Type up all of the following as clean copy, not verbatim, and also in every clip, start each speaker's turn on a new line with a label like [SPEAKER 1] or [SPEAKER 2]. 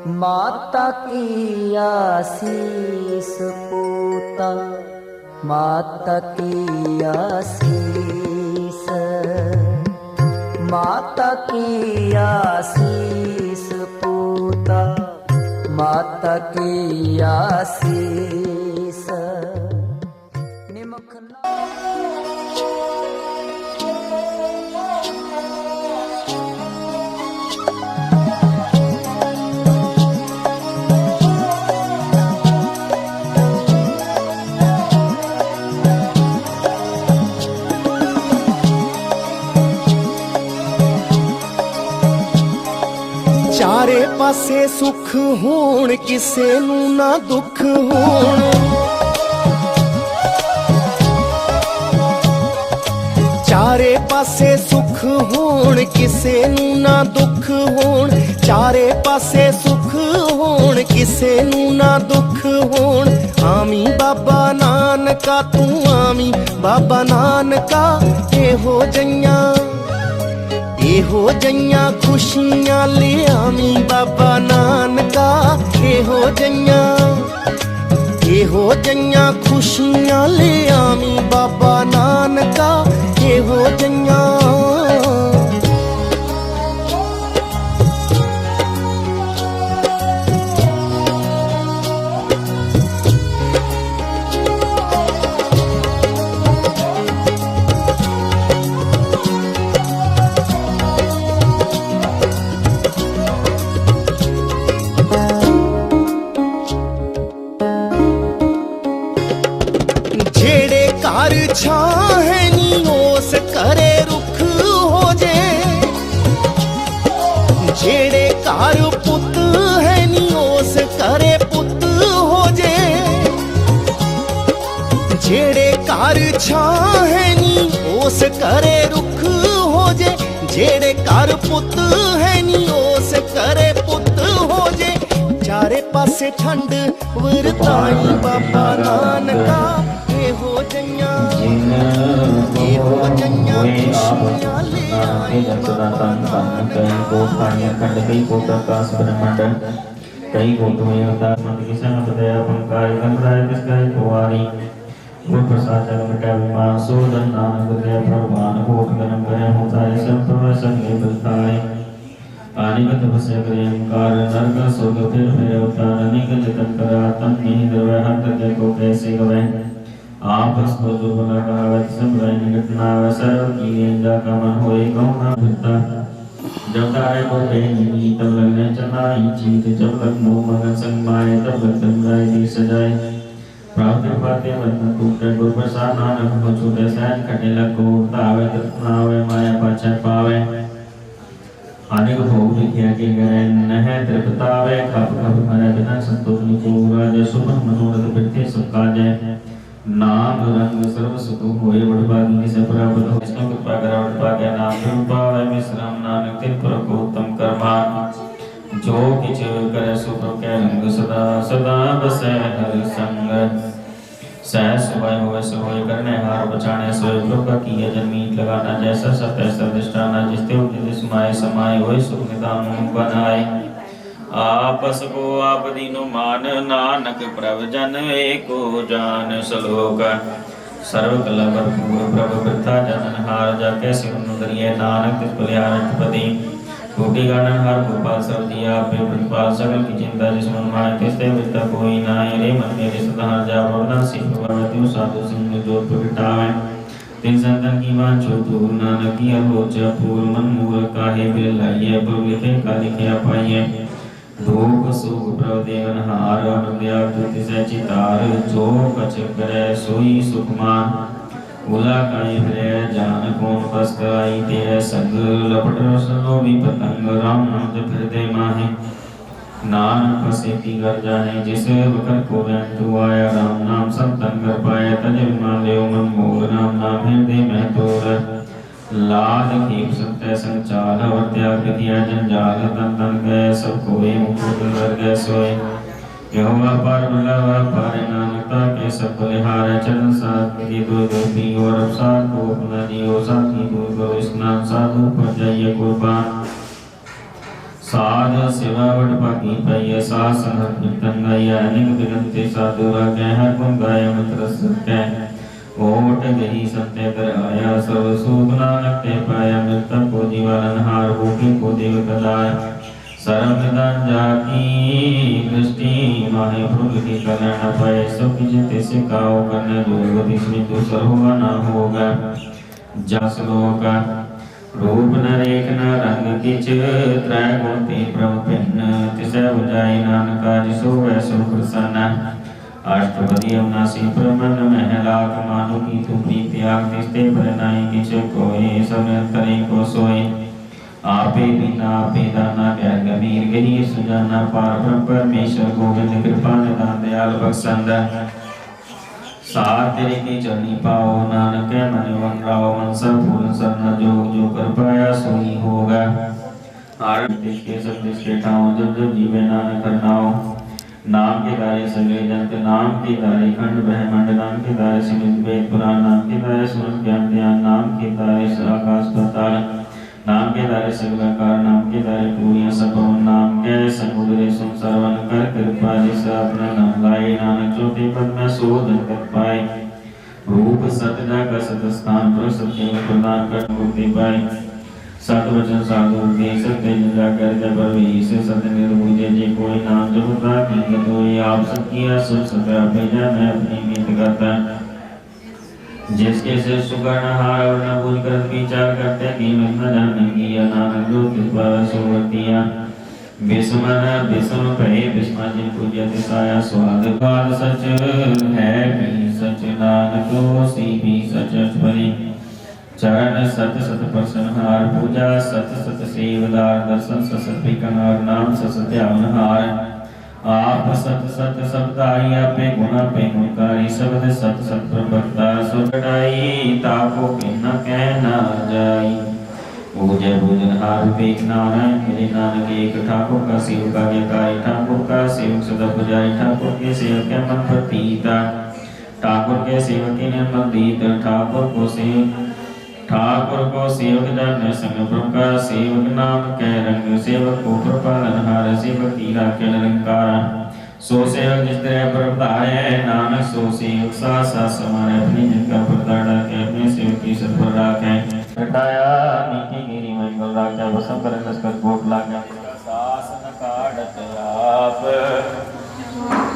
[SPEAKER 1] माता की आशीष पूता, माता की आशीष, माता की आशीष पूता, माता की आशीष। निमुख
[SPEAKER 2] चारे पासे सुख होण किसे नू ना दुख होण, चारे पासे सुख होण किसे नू ना दुख होण, चारे पासे सुख होण किसे नू ना दुख होण। आमी बाबा नानका तू आमी बाबा नानका, एहो जइयां एहो जइयां खुशियां ले आमी बाबा नानका, एहो जइयां खुशियां ले आमी बाबा नानका, एहो जइयां। जेड़े घर छां है नी ओस करे रुख हो जे, जेड़े घर पुत है नी ओस करे पुत हो जे, जेड़े घर छां है नी ओस करे रुख हो जे, जेड़े घर पुत है नी ओस करे पुत हो जे। चारे पासे ठंड वरताई बाबा नानका, एहो जइयां खुशियां ले आई बाबा नानका।
[SPEAKER 3] कई को खानिया खंड कई को प्रकाश ब्रह्मांड, कई को तुम्हें अवतार मंद किसान बदया पंकारी गंधराय किसकाय कुवारी, गुर प्रसाद जग मिटा विमान सोदन नानक दया भगवान भोग गनम करे होता है सब प्रभु संगे बलताए। आनिकत बसे करे कार नरक सोग फिर मेरे अवतार अनेक जतन करा तन नहीं दरवे हाथ के को कैसे गवे। आपस को दुर्बला कहावत सब रही घटना वसर की रेंजा का मन होए गौना भिता, जब तारे को बेनी तब लगने चनाई चीत, जब लग मोह मगन संग माए तब लग तंगाई दी सजाए। प्राप्त पाते वतन टूटे गुर प्रसाद नानक को छूटे सैन खटे लगो तावे तृप्तनावे माया पाछे पावे। अनेक भोग लिखिया के गए नह तृप्तावे, कप कप भरे बिना संतोष निकोरा, जय सुमन मनोरथ बिरते सब काजे। नाम रंग सर्व सुख होए बड़भागी से प्राप्त हो, विष्णु कृपा करा बड़भा के नाम पावे विश्राम नानक तिन पर को उत्तम कर्मा। जो किछ करे सो के रंग सदा सदा बसे हर संग, सहज सुबह होए सो होए करने हार बचाने सोए प्रभु की जन्मीत लगाना, जैसा सत ऐसा दृष्टाना, जिसते जिस माय समाय होए सुख निदान मुख बनाए। आपस को आप दीनो मान नानक प्रभ जन एको जान, श्लोक सर्व कला भरपूर प्रभु वृथा जनन हार, जाके सिर करिए नानक तिस बलिहारपति। कोटि गानन हार गोपाल सब दिया पे प्रतिपाल, सकल की चिंता जिस मन माय तिसते वृता कोई नाय। रे मन मेरे सदा हर जा वरना सिंह भगवती साधु सिंह जोत प्रगटावे। तिन संतन की मान छो दूर नानक की अलोचा पूर, मन मूर काहे बिल लाइए प्रभु लिखे का लिखे पाइए। भोग सुख प्रभ देवन हार, अमृत्या तुति से चितार, जो कछ करे सोई सुखमान। उला काई भय जान कौन बस आई, तेरे संग लपट रसनो भी पतंग, राम नाम जप हृदय माहे। नानक पसेती कर जाने जिस वकर को बैठ तू आया, राम नाम सब तन कर पाया तज मान ले मन मोर, राम नाम हृदय में तोर। लाद खेप सत्य संचाल और त्याग दिया जंजाल, तन तन गए सब कोई मुकुट कर गए सोए। यहोवा पार बुलावा पारे नानकता के सब बलिहार, चरण साथ की दो दोपी और साथ को अपना दियो, साथी दूर को स्नान साधु पर जाइए कुर्बान। साध सेवा वट पाकी पाइय सास संगत कीर्तन गाय अनेक बिगंते साधु रागे हर गुण गाय मत रस कै ओट गही सत्य कर आया सर्व सुख नानक ते पाया मृतक को जीवन हार भूखी को देव कदाय सरम निदान जाकी दृष्टि माहे प्रभु की कल्याण पाए सब जिते से काओ करने जो इसमें तो सर होगा ना होगा जस लोका रूप न रेख न रंग किच त्रय गुण ते प्रभ भिन्न तिसै बुझाई नानका जिसो वैसो प्रसन्न अष्टपदी अवनासी प्रमन महलाक मानु की तु प्रीत त्याग तिस्ते परिणाई किच कोय सब निरंतरे को सोय आपे बिना आपे दाना गैर गंभीर गही सुजाना पार ब्रह्म परमेश्वर गोविंद कृपा निदान दयाल बख्शंद साथ तेरे की चरणी पाओ नानक मन वन राव मनसा फूल सरना जो जो कर पाया सोई होगा आर देश के सब देश के ठाव जब जब जीवे नानक करनाओ नाम के दारे सगले जंत नाम के दारे खंड ब्रह्मांड नाम के दारे सिमित वेद पुराण नाम के दारे सुन ज्ञान ध्यान नाम के दारे आकाश पाताल नाम के दारे सगलाकार नाम के दारे पूरियां सपवन नाम के समुद्रे संसार वन कर कृपा जिस अपना नाम लाए नानक ज्योति पद में शोधन कर पाए रूप सत्य का सत स्थान पर सत्य प्रदान कर मुक्ति पाए सत वचन साधु के सत्य जाकर जब से सत्य निर्भुजे जे कोई नाम जपता की तो ये आप सत्य सब सत्य भेजा मैं अपनी मीत करता जिसके से सुकर्ण हार और न भूल कर विचार करते कि न जानने की नानक जो कृपा सुवर्तिया विस्मन विस्म भय विस्मा जिन पूज्य दिशाया स्वाद काल सच है भी सच नानक सी भी सच परि चरण सत सत प्रसन्न हार पूजा सत सत सेवदार दर्शन सत बिकनार नाम सत ध्यान हार आप सत सत शब्दाई आपे गुणा पे गुणकारी शब्द सत सत प्रभक्ता सुटाई ताको के न कहना जाई पूजय पूजन हार पेक नारायण मेरे नानक एक ठाकुर का सेवक आज्ञाकारी ठाकुर का सेवक सदा पुजारी ठाकुर के सेवक के मन प्रतीता ठाकुर के सेवक के मन दीत ठाकुर को सेवक जान संग ब्रह्म का सेवक नाम कै रंग सेवक को कृपालन हार सेवक की राखे निरंकार सो सेवक जिस तरह प्रभुताय नानक सो सेवक सा सा समान अपनी जिनका प्रताड़ा के अपने सेवक की सत्पर राखे हटाया नीति गिरी मंगल राजा वसम कर नस्कर कोट लागा शासन काढ़त आप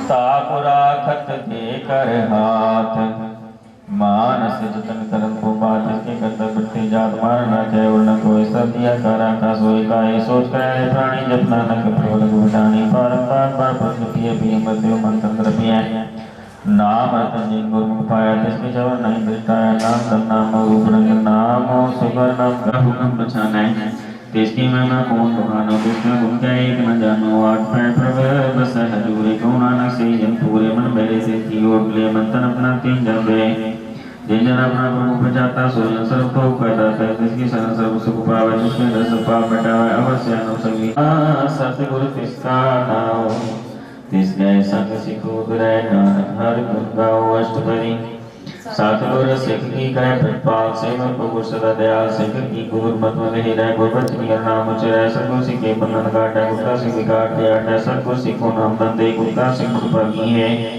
[SPEAKER 3] तापुरा खत के कर हाथ मानस जतन करम को बात जिसके करता बढ़ते जात मारना चाहे उड़ना कोई सब दिया करा का सोई का ये सोच कर प्राणी जपना न कपड़ों को बिठानी बारंबार बार प्रश्न किए भी मध्य मंत्र पिया नाम रतन जिन गुरमुख पाया जिसके जवर नहीं दृष्टाया नाम तम नाम रूप रंग नाम सुगर नाम का हुक्म बचाना है जिसकी महिमा कौन बखानो जिसका गुण का एक न जानो आठ पैर प्रभु बस हजूरे कौन नानक से जन पूरे मन बैरे से की ओर ले मंतन अपना तीन जबे जिन जन अपना प्रभु प्रजाता सोजन सर्व को पैदा कर जिसकी शरण सर्व सुख पावे जिसमें रस पाप मिटावे अवश्य अनुसंगी सत्य गुरु तिसका नाम तिस गए संग सिखो दुरै नानक हर गुण गाओ अष्टपदी सतगुर सिख की करे प्रतिपाल सेवक को गुर सदा दयाल सिख की गुर मत में हृदय गुरबत की नाम उच्चारे सतगुर सिख के बंधन काटे गुरका सिख विकार त्याटे सतगुर सिख को नाम बंदे गुरका सिख कृपा की है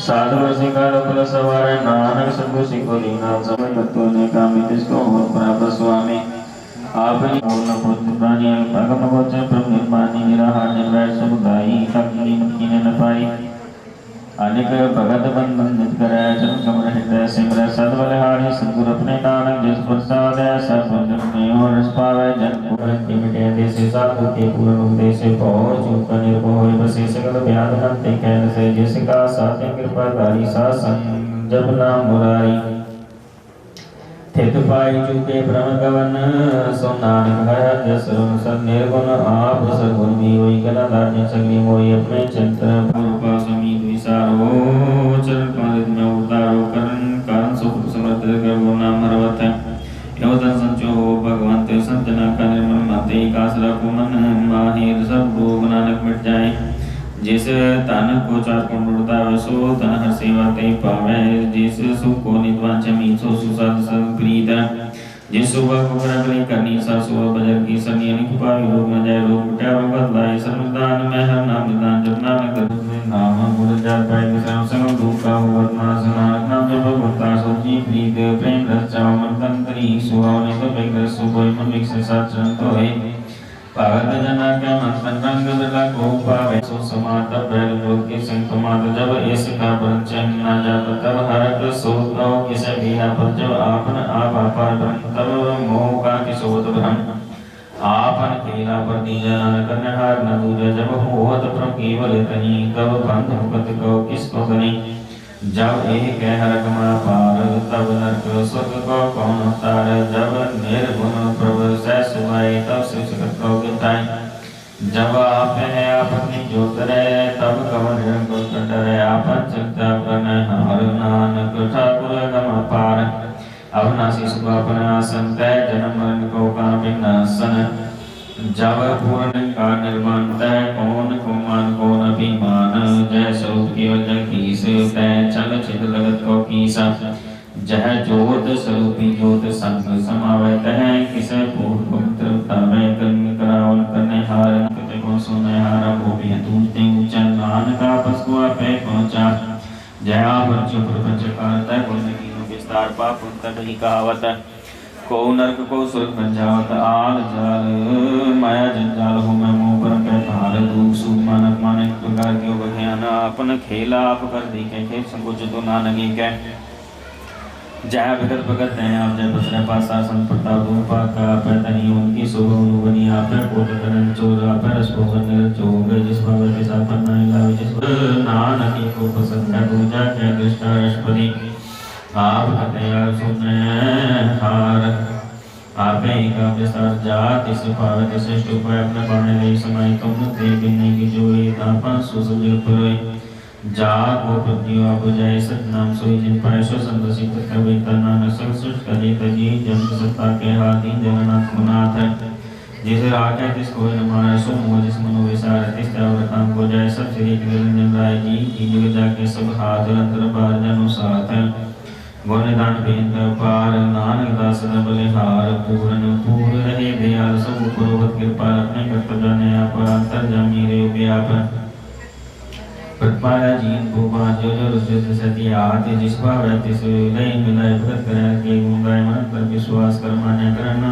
[SPEAKER 3] साधु सिख का लोक सवार नानक सतगुर सिख को दीना समय भक्तों ने कामित इसको हो प्राप्त स्वामी आपने पूर्ण बुद्ध प्राणी भगम गोचर प्रभु निर्माणी निराहार निर्वैर सुखदाई तकनी मुक्ति ने न पाई अनेक भगत बंधन नित करे जन कमर हृदय सिमर सदबल हारी सतगुर अपने नानक जिस प्रसाद है सब जन में और रस पावे जन पूर्ण मिटे देसे साधु के पूर्ण उपदेश पहुँच चूक निर्भय होए बसे सकल व्याध नंते कहन से जिसका साध्य कृपा धारी सा संजब नाम मुरारी थित पाई चुके ब्रह्म गवन सो नानक है जसरुन सद निर्गुण आप सगुण भी होई गला दार्य सगली मोई अपने चिंतन रूपा समी द्विसारो चरण कमल में उतारो करण कारण सुख समर्थ कर नाम हरवत योतन संचो भगवंत संतना का निर्मल माते कासरा को मन माहिर सब रोग नानक मिट जाए जिस तन को चार कुंडुरता वसो तन हर सेवा ते पावे जिस सुख को निद्वांच मीसो सुसाद सब प्रीत जिस सुबह को करकली करनी सा सुबह बजर की सनी अनिक पावी रोग न जाए रोग मिटाए रोग बदलाए सर्वदान में हर नाम निदान जपना न कर नाम गुरु जात पाए विषय संग दुख का हुवत मास नानक नाम जप भक्ता सोची प्रीत प्रेम रस चाव मन तन करी सुहाव ने तो बेकर सुबह मन विकस साथ चंतो है पागत जना के मन रंग बिरला को पावे सो समात बैल लोग के संग समात जब इसका पंचन न जब तब हरक सो तो किसे भी न पर जब आपन आप अपार तब मोह का किसोत भ्रम आपन खेला पर दीजन करने हार न दूजा जब होत प्रम केवल तही तब बंध मुकत को किसको करी जब एक हरक मा पार तब नरक स्वर्ग को कौन तार जब निर्गुण प्रभु से सुहाई तब शिक्षक को गिटाई जब आप है अपनी जोत रहे तब कवन को कटरे आपन चिंता करने हार नानक ठाकुर गम पार अवनाशी सुख अपना आसन तय जन्म मरण को कामिनासन जब पूर्ण का निर्माण तय कौन कुमान कौन अभिमान जय स्वरूप केवल जगदीश तय चल चित लगत को कीसा जह जोत स्वरूपी जोत संग समावत है किसे पूर्ण पवित्र तवे कर्म करावन करने हार कते को सुने हार वो भी दूते ऊंचा नान का पसकुआ पे पहुंचा जय आप प्रपंच कारता गुण कीनो विस्तार पाप तक ही कहावत को नरक को स्वर्ग पंचावत आल जाल माया जंजाल हो मैं मोह पर पे भार दुख सुख मानक मानक प्रकार के बख्यान अपन खेला आप कर दी के खेल संकुच तो नानगी के जय भगत भगत हैं आप जय बसरे पासा संत प्रताप रूपा का पैतनी उनकी सुबह उनुबनी आप कोट करन चोर आप रस भोगन निर चोग जिस भाव के साथ पन्ना लावे जिस नानकी को पसंद है पूजा के दृष्टा रसपति आप हत्यार सुने हार आपे का विस्तार जात इस पावत श्रेष्ठ उपाय अपने पाने ले समय तुम ते बिन्ने की जोई तापन सुसुजल पुरोई जा को प्रत्यो आप जाय सतनाम सोई जिन पाए सो संतसित कवि नानक संसुष्ट करे तजी जन सत्ता के हाथी जगन्नाथ मुनाथ जिसे राखे तिस कोई न मारे सो मोह जिस मनो विसार तिस त्याग काम को जाय सब श्री निरंजन राय जी की जग जाके सब हाथ अंतर बार जनो साथ गुण दान बेंद पार नानक दास बलिहार पूर्ण पूर रहे दयाल सब पुरोगत कृपा अपने कर्तव्य ने आप अंतर जमी रे व्याप प्रतिपाला जीन भूपा जो जो रुचित सती आते जिस भाव रहते से लय मिलाए भगत कर के गुंगाय मन पर विश्वास कर मान्य करना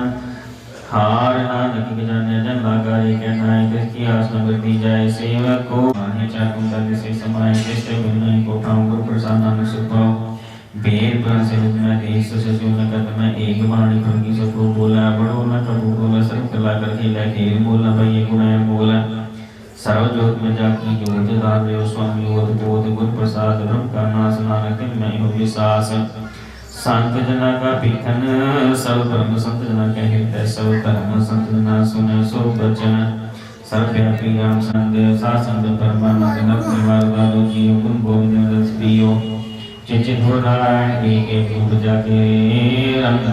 [SPEAKER 3] हार नानक के जाने जन लागारे के नायक की आसन बढ़ती जाए सेवक को माने चार कुंडल से समाये जैसे बिना को ठाम गुरु प्रसाद नानक सुभाव बेर पर से में देश से जो न कर मैं एक वाणी भंगी सबको बोला बड़ो न कबू बोला सब कला करके लगे बोला भाई ये गुण है बोला सर्वजोत में जाकी ज्योत दान वे स्वामी योत बोध गुण प्रसाद ब्रह्म का नाश नानक में हो विश्वास संत जना का पीठन सब ब्रह्म संत जना के हृदय सब धर्म संत जना सुने सो वचन सर्वव्यापी राम संग सासंग परमानंद नक निवार दादो जीव गुण गोविंद रस प्रियो चिचित हो नारायण एक रूप जाके रंग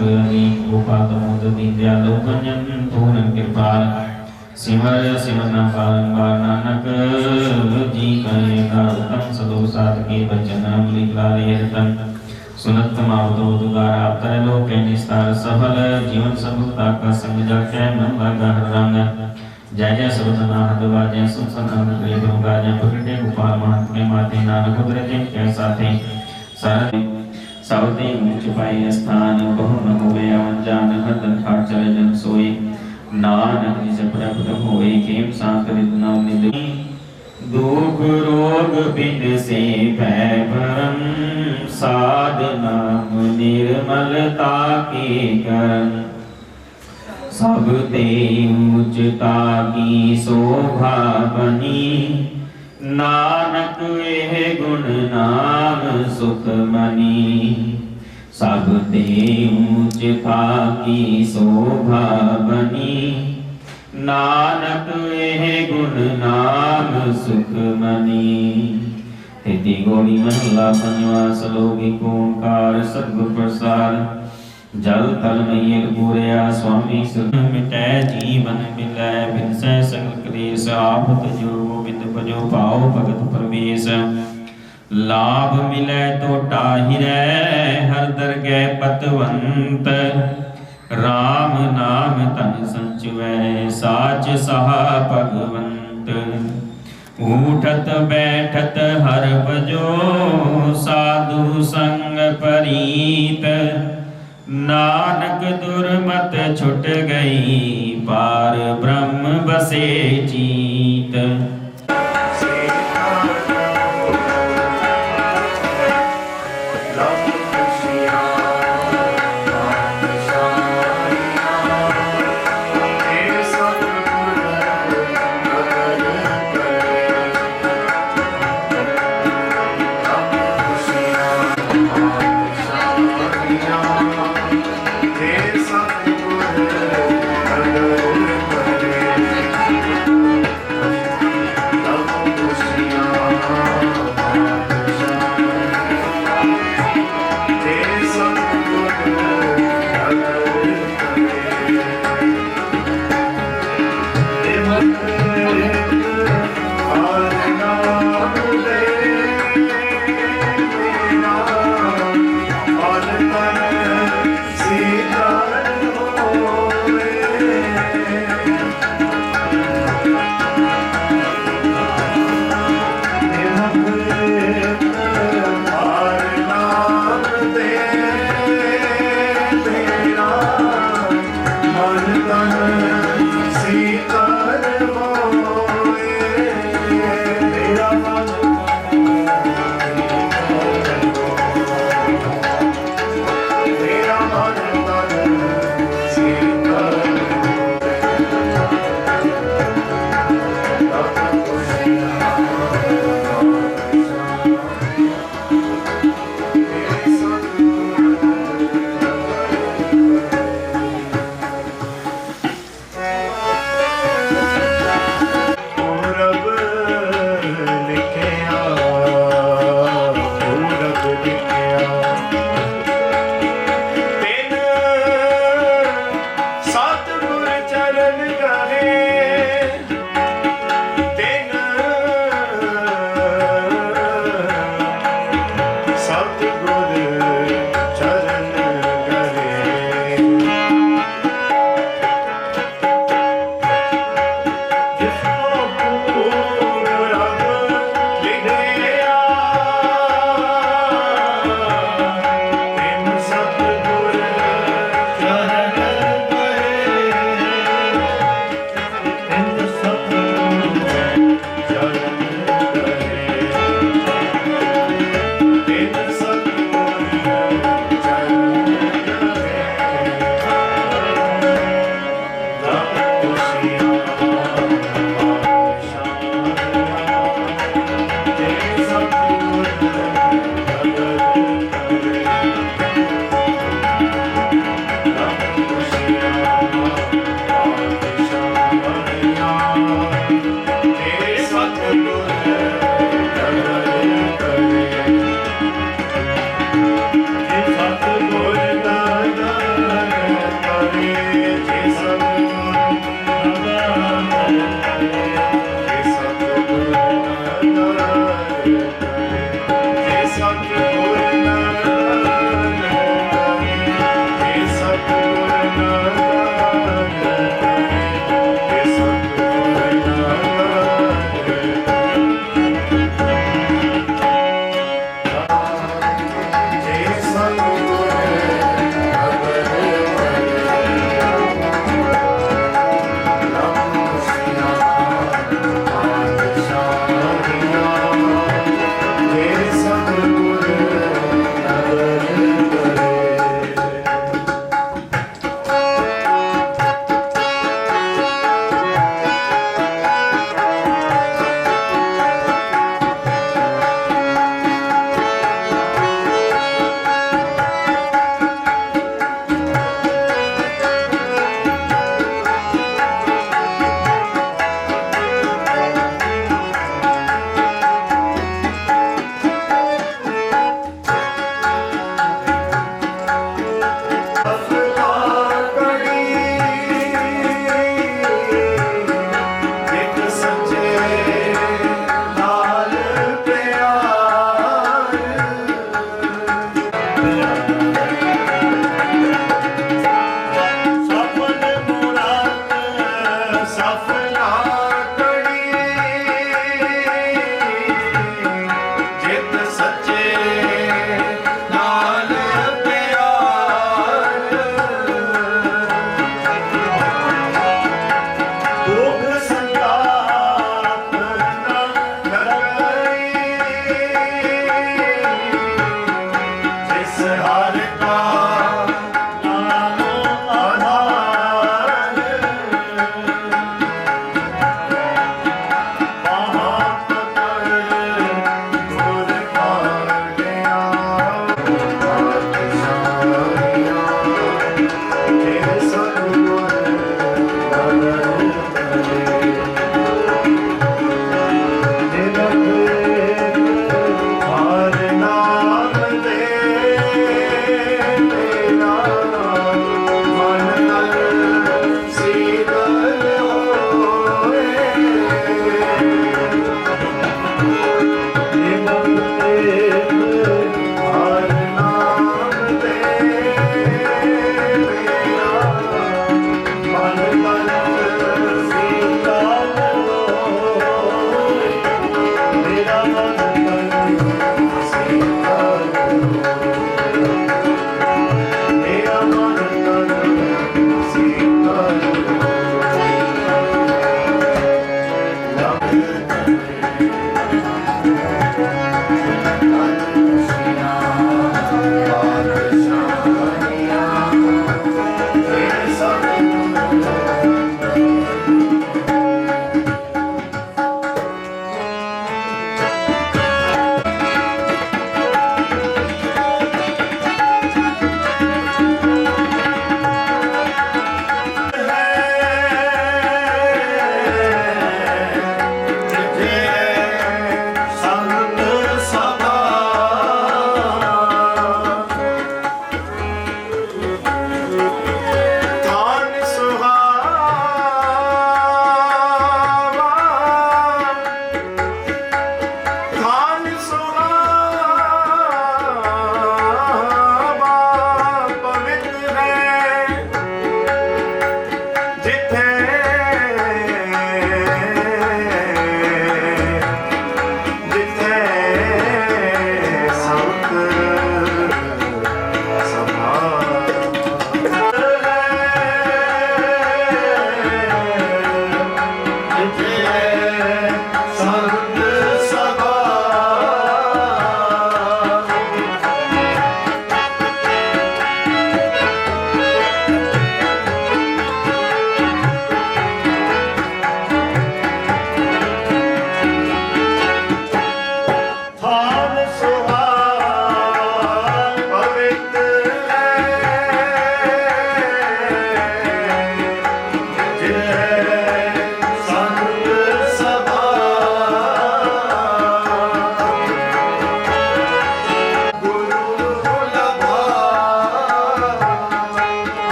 [SPEAKER 3] गोपाल मोद दीन लोकन्यन पूर्ण कृपाल सिमर सिमर नाम बारंबार नानक जी कहे नारतम सदो सात के बचन अमृतलाले रतन सुनत मावतो दुगार आपतर लोक के निस्तार सफल जीवन सफलता का संग जाके मन लगा हर रंग जय जय सर्वजना हदवा जय सुन सनातन प्रिय गुरुगा जय प्रकटे गोपाल महंत के माते नानक उतरे जिन के साथे सावते मुझ पाए स्थान बहु न होवे अवंजान हदन खाट चले जन सोए नानक निज प्रभु होए केम सांकरित नाम निद दुख रोग बिद से भय भरम साधना निर्मलता के करम सब ते उच्चता की शोभा बनी नानक एह गुण नाम सुख मनी सब ते ऊंचता की शोभा बनी नानक एह गुण नाम सुख मनी तिथि गौड़ी महला पंजवा सलोक ओंकार सद्गुर प्रसाद जल तल मैयल पूरया स्वामी सुख मिटै जीवन मिलै बिनसै संग क्लेश आफत जो बिंद भजो पाओ भगत प्रवेश लाभ मिलै तो टाहिरै हर दरगह पतवंत राम नाम तन संचुवै साच सहा भगवंत। उठत बैठत हर भजो साधु संग परीत। नानक दुर्मत छुट गई पार ब्रह्म बसे जीत।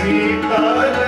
[SPEAKER 4] ਸੀਤਲ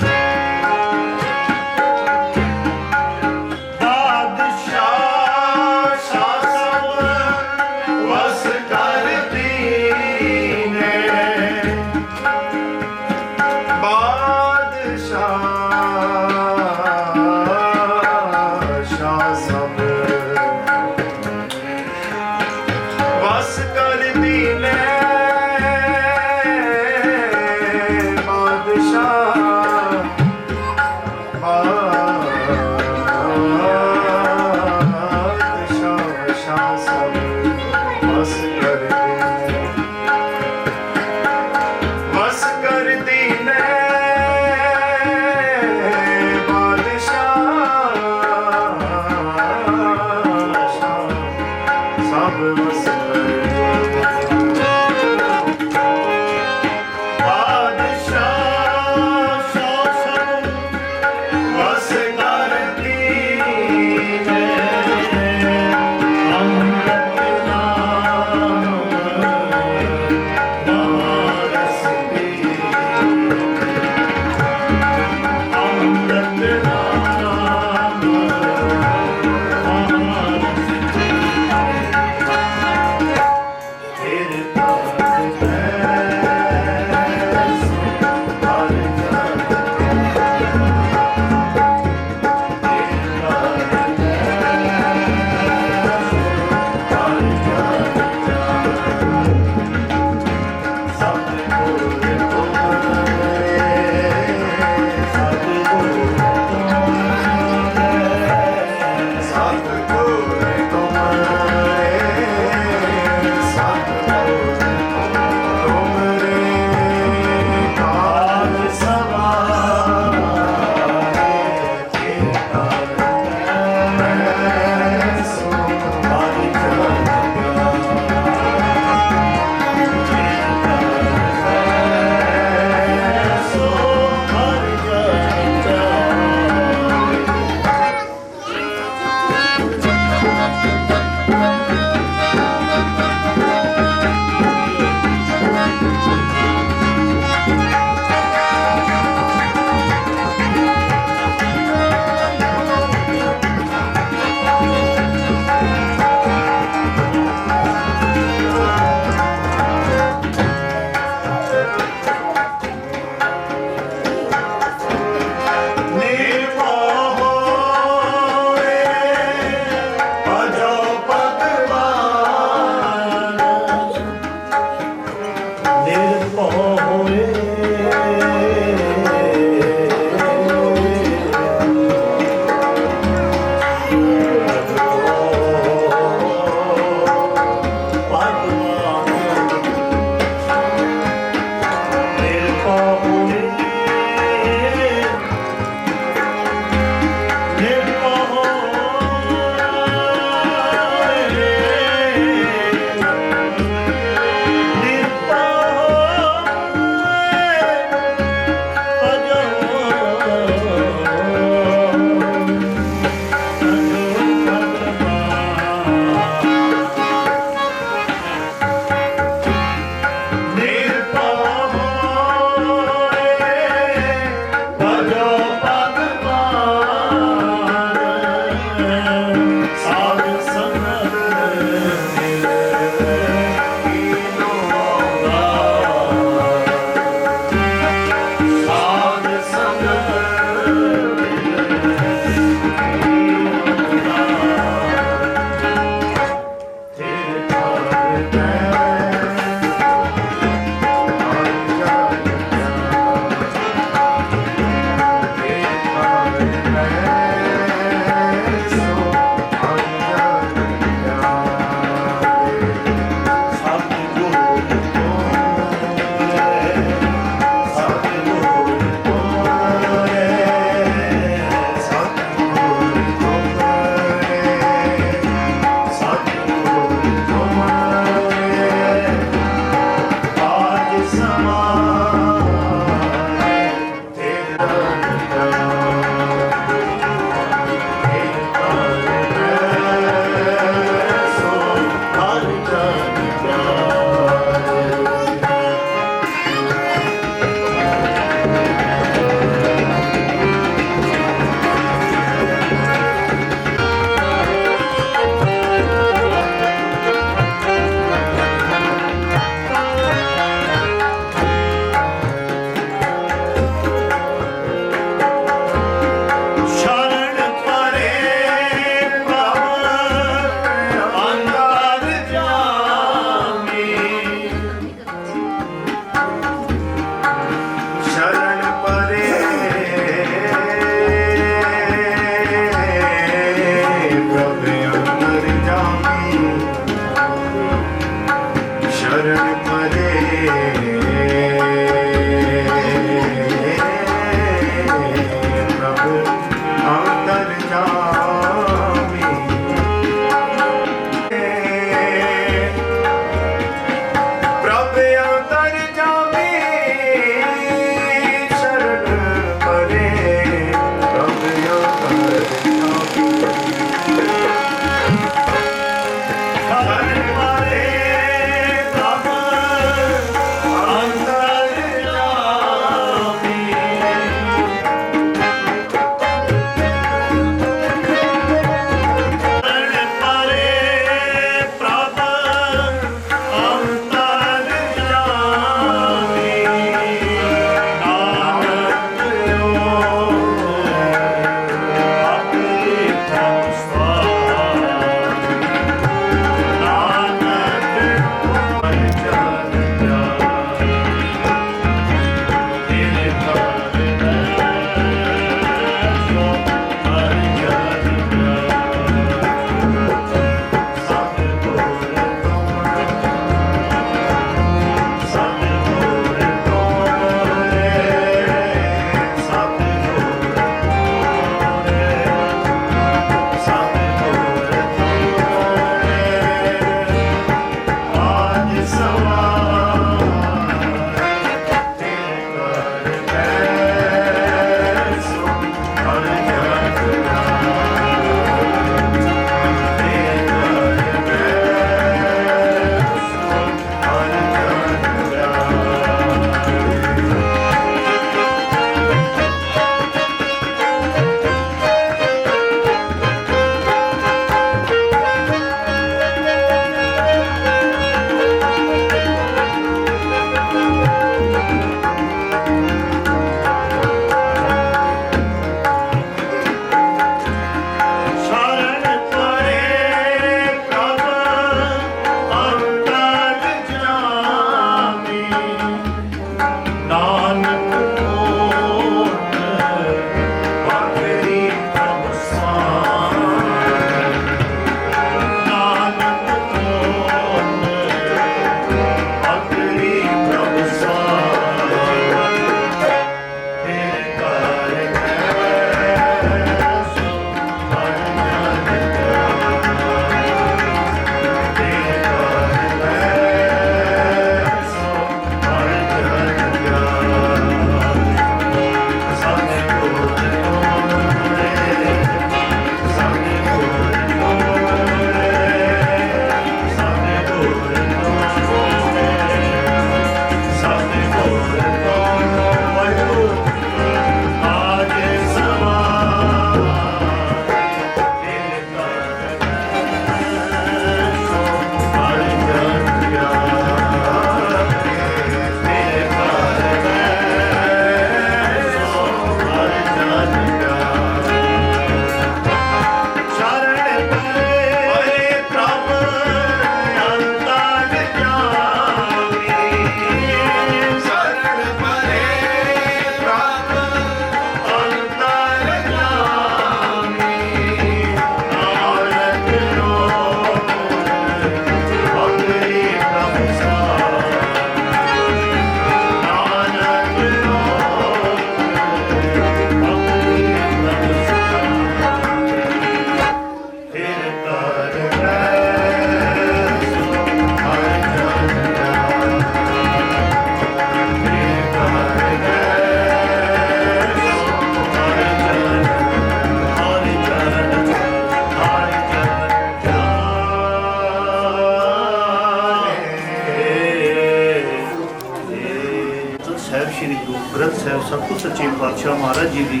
[SPEAKER 4] ਗ੍ਰੰਥ ਸਾਹਿਬ ਸਤਿਗੁਰ ਸੱਚੇ ਪਾਤਸ਼ਾਹ ਮਹਾਰਾਜ ਜੀ ਦੀ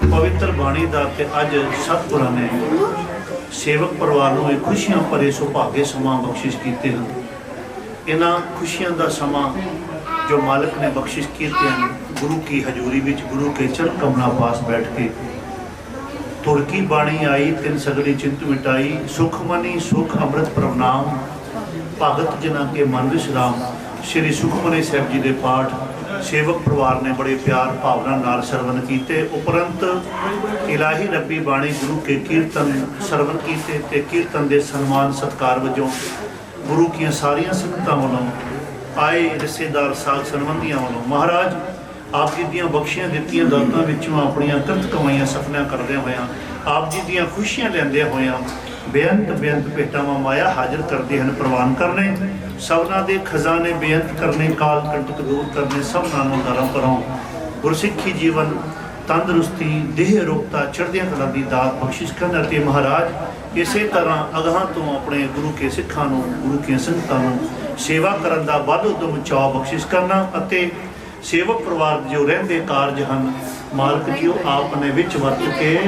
[SPEAKER 4] ਪਵਿੱਤਰ ਬਾਣੀ ਦਾ ਤੇ ਅੱਜ ਸਤਿਗੁਰਾਂ ਨੇ ਸੇਵਕ ਪਰਿਵਾਰ ਨੂੰ ਇਹ ਖੁਸ਼ੀਆਂ ਭਰੇ ਸੁਭਾਗੇ ਸਮਾਂ ਬਖਸ਼ਿਸ਼ ਕੀਤੇ ਹਨ। ਇਹਨਾਂ ਖੁਸ਼ੀਆਂ ਦਾ ਸਮਾਂ ਜੋ ਮਾਲਕ ਨੇ ਬਖਸ਼ਿਸ਼ ਕੀਤੇ ਹਨ, ਗੁਰੂ ਕੀ ਹਜ਼ੂਰੀ ਵਿੱਚ ਗੁਰੂ ਕੇ ਚਰਨ ਕਮਲਾਂ ਪਾਸ ਬੈਠ ਕੇ ਤੁਰ ਕੀ ਬਾਣੀ ਆਈ ਤਿੰਨ ਸਗਲੀ ਚਿੰਤ ਮਿਟਾਈ, ਸੁਖ ਮਨੀ ਸੁਖ ਅੰਮ੍ਰਿਤ ਪ੍ਰਣਾਮ ਭਗਤ ਜਨਾਂ ਕੇ ਮਨ ਵਿਸਰਾਮ। ਸ਼੍ਰੀ ਸੁਖਮਨੀ ਸਾਹਿਬ ਜੀ ਦੇ ਪਾਠ ਸੇਵਕ ਪਰਿਵਾਰ ਨੇ ਬੜੇ ਪਿਆਰ ਭਾਵਨਾ ਨਾਲ ਸਰਵਨ ਕੀਤੇ। ਉਪਰੰਤ ਇਲਾਹੀ ਰੱਬੀ ਬਾਣੀ ਗੁਰੂ ਕੇ ਕੀਰਤਨ ਸਰਵਨ ਕੀਤੇ ਤੇ ਕੀਰਤਨ ਦੇ ਸਨਮਾਨ ਸਤਕਾਰ ਵਜੋਂ ਗੁਰੂ ਕੀਆਂ ਸਾਰੀਆਂ ਸੰਗਤਾਂ ਵੱਲੋਂ ਆਏ ਰਿਸ਼ਤੇਦਾਰ ਸਾਧ ਸੰਬੰਧੀਆਂ ਵੱਲੋਂ ਮਹਾਰਾਜ ਆਪ ਜੀ ਦੀਆਂ ਬਖਸ਼ੀਆਂ ਦਿੱਤੀਆਂ ਦਾਤਾਂ ਵਿੱਚੋਂ ਆਪਣੀਆਂ ਕਿਰਤ ਕਮਾਈਆਂ ਸਫਲਿਆਂ ਕਰਦਿਆਂ ਹੋਇਆਂ ਆਪ ਜੀ ਦੀਆਂ ਖੁਸ਼ੀਆਂ ਲੈਂਦਿਆਂ ਹੋਇਆਂ ਬੇਅੰਤ ਭੇਟਾਵਾਂ ਮਾਇਆ ਹਾਜ਼ਰ ਕਰਦੇ ਹਨ ਪ੍ਰਵਾਨ ਕਰਨੇ। ਸਭਨਾਂ ਦੇ ਖਜ਼ਾਨੇ ਬੇਅੰਤ ਕਰਨੇ, ਕਾਲ ਕੰਟਕ ਦੂਰ ਕਰਨੇ, ਸਭਨਾਂ ਨੂੰ ਧਰਮ ਕਰੋ ਗੁਰਸਿੱਖੀ ਜੀਵਨ ਤੰਦਰੁਸਤੀ ਦੇਹ ਰੋਗਤਾ ਚੜ੍ਹਦੀਆਂ ਕਲਾਂ ਦੀ ਦਾਤ ਬਖਸ਼ਿਸ਼ ਕਰਨ ਅਤੇ ਮਹਾਰਾਜ ਇਸੇ ਤਰ੍ਹਾਂ ਅਗਾਹਾਂ ਤੋਂ ਆਪਣੇ ਗੁਰੂ ਕੇ ਸਿੱਖਾਂ ਨੂੰ ਗੁਰੂ ਕੀਆਂ ਸੰਗਤਾਂ ਨੂੰ ਸੇਵਾ ਕਰਨ ਦਾ ਵੱਧ ਉਦਮ ਚਾਅ ਬਖਸ਼ਿਸ਼ ਕਰਨਾ ਅਤੇ ਸੇਵਕ ਪਰਿਵਾਰ ਜੋ ਰਹਿੰਦੇ ਕਾਰਜ ਹਨ ਮਾਲਕ ਜੀ ਉਹ ਆਪ ਨੇ ਵਿੱਚ ਵਰਤ ਕੇ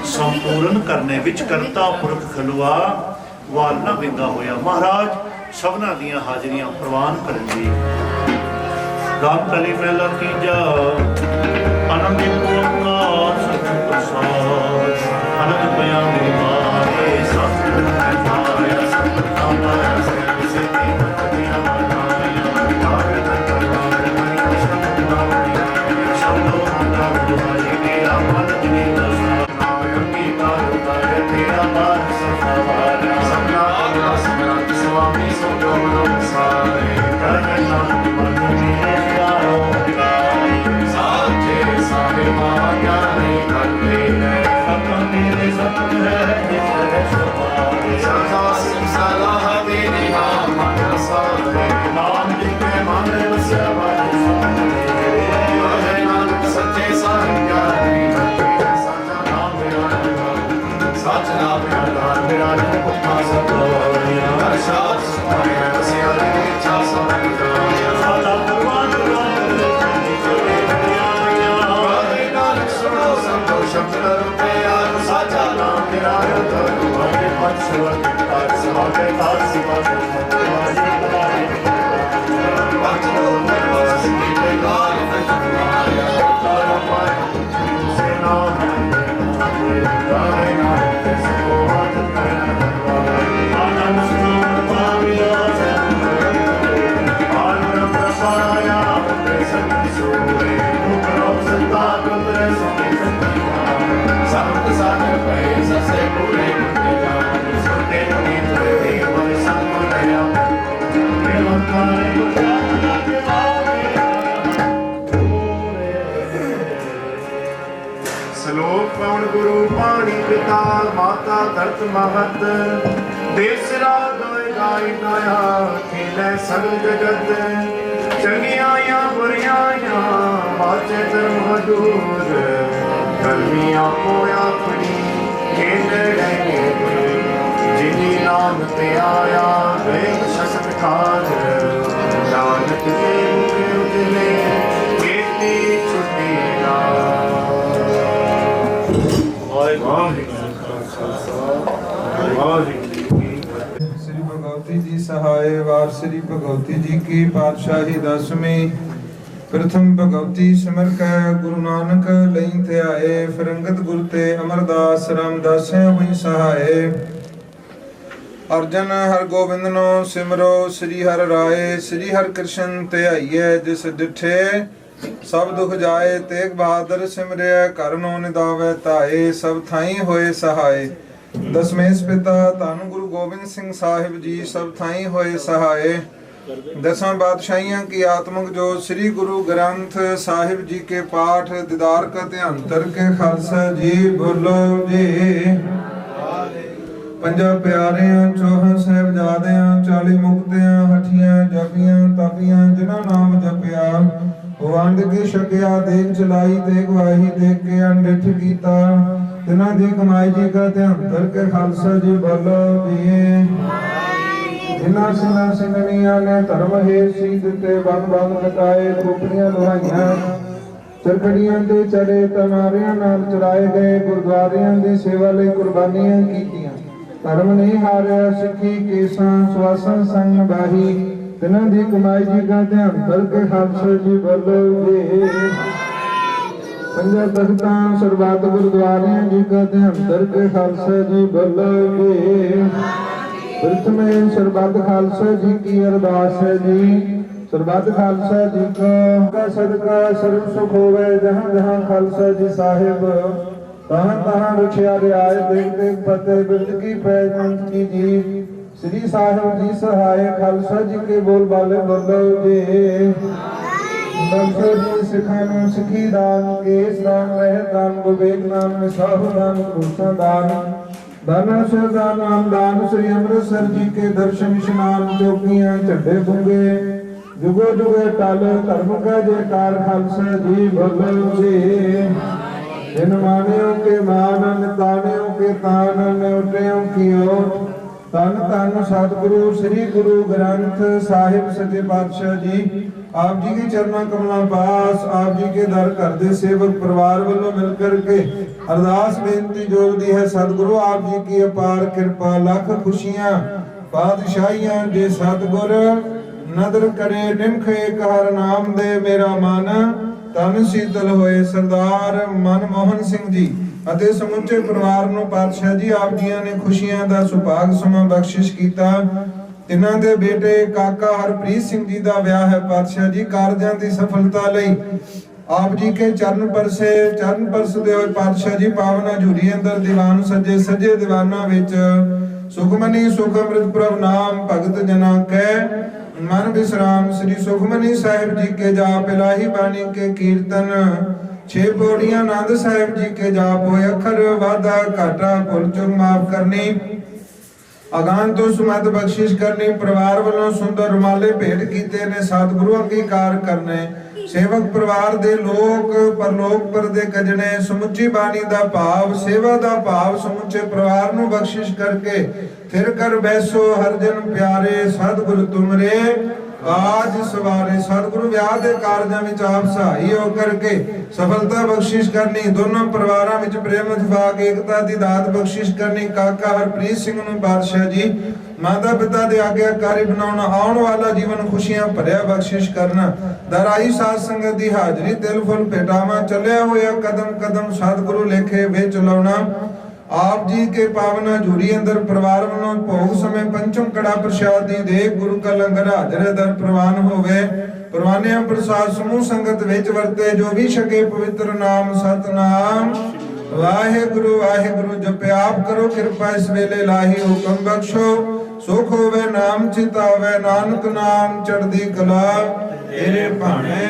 [SPEAKER 4] ਸੰਪੂਰਨ ਕਰਨੇ ਵਿੱਚ ਕਰਤਾ ਪੁਰਖ ਖਲਵਾ ਵਾਲ ਨਾ ਵਿੰਗਾ ਹੋਇਆ। ਮਹਾਰਾਜ ਸਭਨਾਂ ਦੀਆਂ ਹਾਜ਼ਰੀਆਂ ਪ੍ਰਵਾਨ ਕਰਨ ਜੀ। ਰਾਮ ਕਲੀ ਮਹਿਲਾ ਤੀਜਾ ਆਨੰਦ ਓੰਕਾਰ ਸਤਿ ਪ੍ਰਸਾਦ ਆਨੰਦ ਪਿਆ ਮੇਰੀ ਮਾਏ ਸਤਿਗੁਰੂ ਨੇ ਪਾਇਆ ਸਤਿ ਨਾਮ ਸੇ ਸੇ ਤੀਆਂ ਮਨਾਇਆ ਕਾਰਜ ਕਰਵਾਰ ਮਨੀ ਸ਼ਬਦ ਨਾਮਿਆ ਸ਼ਬਦੋ ਨਾ ਦੁਹਾਈ ਤੇਰਾ ਮਨ ਜਿਨੇ ਦਸਾ ਨਾਮ ਕੀ ਕਾਰੁ ਕਰ ਤੇਰਾ ਬਾਰ ਸਫਾਰ ਸਭਨਾ ਅਗਲਾ ਸਮਰੱਥ ਸੁਆਮੀ ਸੋ ਜੋ ਮਨੋ ਸਾਰੇ ਕਰ ਨਾਮ ਮਨ ਮੇਰੇ ਪਿਆਰੋ ਸਾਚੇ ਸਾਹਿਬ ਗਿਆਨੀ ਕਰਤੇ ਹੈ ਸਤਿ ਤੇਰੇ ਸਤਿ ਹੈ ਜਿਸ ਸਵਾਰੇ ਸਦਾ ਸਿੰਘ ਸਲਾਹ ਤੇਰੀ ਨਾਮ ਮਨ ਸਾਰੇ ਨਾਮ ਜੀ ਕੇ ਮਨ ਵਸਿਆ ਵਾਹਿ ਸਤਿ ਨਾਨਕ ਸੱਚੇ ਸਾਹਿਬ ਗਿਆਨੀ ਕਰਤੇ ਸਾਚਾ ਨਾਮ ਮੇਰਾ ਸੱਚ ਨਾਮ ਮੇਰਾ ਪੁੱਠਾ ਸਤਿ ਅਰਸ਼ਾਦ ਸੁਆਇਆ ਵਸਿਆ ਦੀ ਇੱਛਾ ਸਭ ਜਾਇਆ ਸਾਡਾ ਪਰਵਾਨ ਸ਼ਬਦ ਰੁਪਿਆ ਸਾਚਾ ਨਾਮ ਮੇਰਾ ਧਰਮ ਵਾਹਿ ਪਛਵਤ ਕਰ ਸਵਾਗੇ ਤਾਰ ਸਿਵਾ ਪਛੋ ਮਰਵਸ ਸਿੱਧੀ ਤੇ ਗਾਲ ਨਚਾਇਆ ਤਾਰ ਪਾਇ ਸੇ ਨਾਮ ਗਾਏ ਨਾਮ ਤੇ ਸੋ ਹੱਥ ਕਰਨ ਆਨੰਦ ਨਾਮ ਪਾਵਿਆ ਆਨੰਦ ਪ੍ਰਸਾਇਆ ਤੇ ਸੰਤ ਸੋਏ ਉਪਰੋ ਸੰਤਾ ਗੁਰੇ ਸੋਏ ਸੰਤ ਸਾਗਰ ਪਏ ਸਸੇ ਪੂਰੇ ਮੁਕਤ ਜਾਨ ਸੁਤੇ ਨੀਤ ਦੇ ਮਨ ਸੰਗ ਲਿਆ ਪ੍ਰੇਮ ਕਾਰੇ ਗੁਰਦਾਨ ਲਾਗੇ
[SPEAKER 5] ਸਲੋਕ ਪਵਨ ਗੁਰੂ ਪਾਣੀ ਪਿਤਾ ਮਾਤਾ ਧਰਤ ਮਹਤ ਦੇਸ ਰਾਗਾਇ ਗਾਇ ਨਾਇਆ ਖੇਲੇ ਸਗਲ ਜਗਤ ਚੰਗਿਆਈਆਂ ਬੁਰਿਆਈਆਂ ਬਾਚੇ ਧਰਮ ਹਦੂਰ ਕਰਮੀ ਆਪੋ ਆਪਣੀ ਖੇਡੜੇ ਜਿਨੀ ਨਾਮ ਤੇ ਆਇਆ ਵੇਦ ਸ਼ਸਤ ਖਾਜ ਨਾਨਕ ਦੇ ਮੁਖ ਉਜਲੇ ਕੀਤੀ ਛੁੱਟੀ ਨਾ
[SPEAKER 6] श्री भगवती जी सहाय वार श्री भगवती जी की पातशाही दसवीं प्रथम भगवती सिमर कै गुरु नानक लई थे आए फिरंगत गुरु ते अमरदास रामदास हुई सहाय अर्जन हर गोविंद नो सिमरो श्री हर राय श्री हर कृष्ण ते आइए जिस डिठे सब दुख जाए तेग बहादुर सिमरिया करनो निदावे ताए सब थाई होए सहाय दसमें पिता धन गुरु गोबिंद सिंह साहिब जी सब थाई होए सहाय दसवां बादशाहियां की आत्मक जो श्री गुरु ग्रंथ साहिब जी के पाठ दीदार का ध्यान के खालसा जी बोलो जी पंजा प्यारियां चौहां साहिबजादियां 40 मुक्तियां हठियां जपियां तपियां जिन्हां नाम जपिया वंड के छकिया देख चलाई देख वाही देख के अनडिठ कीता तिन्हां दी कमाई जी का ध्यान के खालसा जी बोलो जी जिन्हां सिंहां सिंघनियां ने धर्म हेत सी दिते बग बग कटाए खोपड़ियां लुहाइयां ਚਰਖੜੀਆਂ ਤੇ ਚੜੇ ਤਲਵਾਰਿਆਂ ਨਾਲ ਚਲਾਏ ਗਏ, ਗੁਰਦੁਆਰਿਆਂ ਦੀ ਸੇਵਾ ਲਈ ਕੁਰਬਾਨੀਆਂ ਕੀਤੀਆਂ। ਧਰਮ ਨਹੀਂ ਹਾਰਿਆ, ਸਿੱਖੀ ਕੇਸਾਂ ਸਵਾਸਾਂ ਸੰਗ ਨਿਭਾਈ। ਤਿਨਾਂ ਦੀ ਕਮਾਈ ਜੀ ਦਾ ਧਿਆਨ ਕਰਕੇ ਖਾਲਸਾ ਜੀ ਬੋਲੋਗੇ। ਪੰਜਾਂ ਤਖਤਾਂ ਸਰਬੱਤ ਗੁਰਦੁਆਰਿਆਂ ਜੀ ਦਾ ਧਿਆਨ ਕਰਕੇ ਖਾਲਸਾ ਜੀ ਬੋਲੋਗੇ। प्रथमे सरबत खालसा जी की अरदास है जी। सरबत खालसा जी का सदका सर्व सुख होवे। जहाँ जहाँ खालसा जी साहिब तहाँ तहाँ रखिया रियाय। देख देख फतेह बिरद की पैज मंच की जी। श्री साहिब जी सहाय खालसा जी के बोल बाले बोलो जी। बख्शो जी सिखा नूं सिखी दान, केस दान, लह दान, विवेक दान, विसाहु दान, भूषा दान, धन का नाम दान। श्री अमृतसर जी के दर्शन स्नान, चौकियां झंडे बुंगे, जुगो जुगे टल। धर्म का जयकार खालसा जी बोलो जी। इन मानियों के मान, नितानियों के तान, न्योटियों की ओट। धन धन सतगुरु श्री गुरु ग्रंथ साहिब सच्चे पातशाह जी। आप जी के चरणों कमलों पास आप जी के दर करते सेवक परिवार वालों मिलकर के अरदास बेनती जोर दी है। सतगुरु आप जी की अपार कृपा, लख खुशियां पातशाहियां जे सतगुर नदर करे। निमख एक हर नाम दे मेरा मन, तन शीतल होए। सरदार मनमोहन सिंह जी ਅਤੇ ਸਮੁੱਚੇ ਪਰਿਵਾਰ ਨੂੰ ਪਾਤਸ਼ਾਹ ਜੀ ਆਪ ਜੀਆਂ ਨੇ ਖੁਸ਼ੀਆਂ ਦਾ ਸੁਭਾਗ ਸਮਾਂ ਬਖਸ਼ਿਸ਼ ਕੀਤਾ। ਤਿੰਨਾਂ ਦੇ ਬੇਟੇ ਕਾਕਾ ਹਰਪ੍ਰੀਤ ਸਿੰਘ ਜੀ ਦਾ ਵਿਆਹ ਹੈ। ਪਾਤਸ਼ਾਹ ਜੀ ਕਾਰਜਾਂ ਦੀ ਸਫਲਤਾ ਲਈ ਆਪ ਜੀ ਕੇ ਚਰਨ ਪਰਸਦੇ ਹੋਏ ਪਾਤਸ਼ਾਹ ਜੀ ਪਾਵਨ ਹਜ਼ੂਰੀ ਅੰਦਰ ਦੀਵਾਨ ਸਜੇ ਸਜੇ ਦੀਵਾਨਾਂ ਵਿੱਚ ਸੁਖਮਨੀ ਸੁਖ ਅੰਮ੍ਰਿਤ ਪ੍ਰਭ ਨਾਮ ਭਗਤ ਜਨਾਂ ਕੈ मन विश्राम। श्री सुखमनी साहिब जी के जाप, इलाही बानी के कीर्तन, 6 पौड़ियां आनंद साहिब जी के जाप होए। अखर वादा घाटा भुल चुक माफ करनी, अगान तो सुमत बख्शिश करनी। परिवार वालों सुंदर रुमाले भेंट कीते ने, सतगुरु अंगीकार करने। सेवक परिवार दे लोक परलोक परदे कजने। समुची बानी दा भाव, सेवा दा भाव समुचे परिवार नूं बख्शिश करके फिर कर बैसो हर जन प्यारे। सतगुरु तुमरे काज सवारे। सतगुरु विआह दे कारजां विच आप सहाई हो करके सफलता बख्शिश करनी। दोनों परिवारां विच प्रेम इतफाक एकता दी दात बख्शिश करनी। काका हरप्रीत सिंह नूं पातशाह जी माता पिता दे आग्याकारी बनाउणा, आउण वाला जीवन खुशियां भरिया बख्शिश करना। दराई साध संगत दी हाजरी तिल फुल भेटावां, चलिया होया कदम कदम सतगुरु लेखे विच लाउणा। आप जी के पावन हजूरी अंदर परिवार वालों भोग समय पंचम कड़ा प्रसाद दी देख गुरु का लंगर हाजरे दर प्रवान होवे। परवानिया प्रसाद समूह संगत विच वरते, जो भी छके पवित्र नाम सतनाम वाहिगुरु वाहिगुरु जपे। आप करो कृपा इस वेले लाही, हुक्म बख्शो सुख होवे नाम चितावे। नानक नाम चढ़दी कला तेरे भाणे।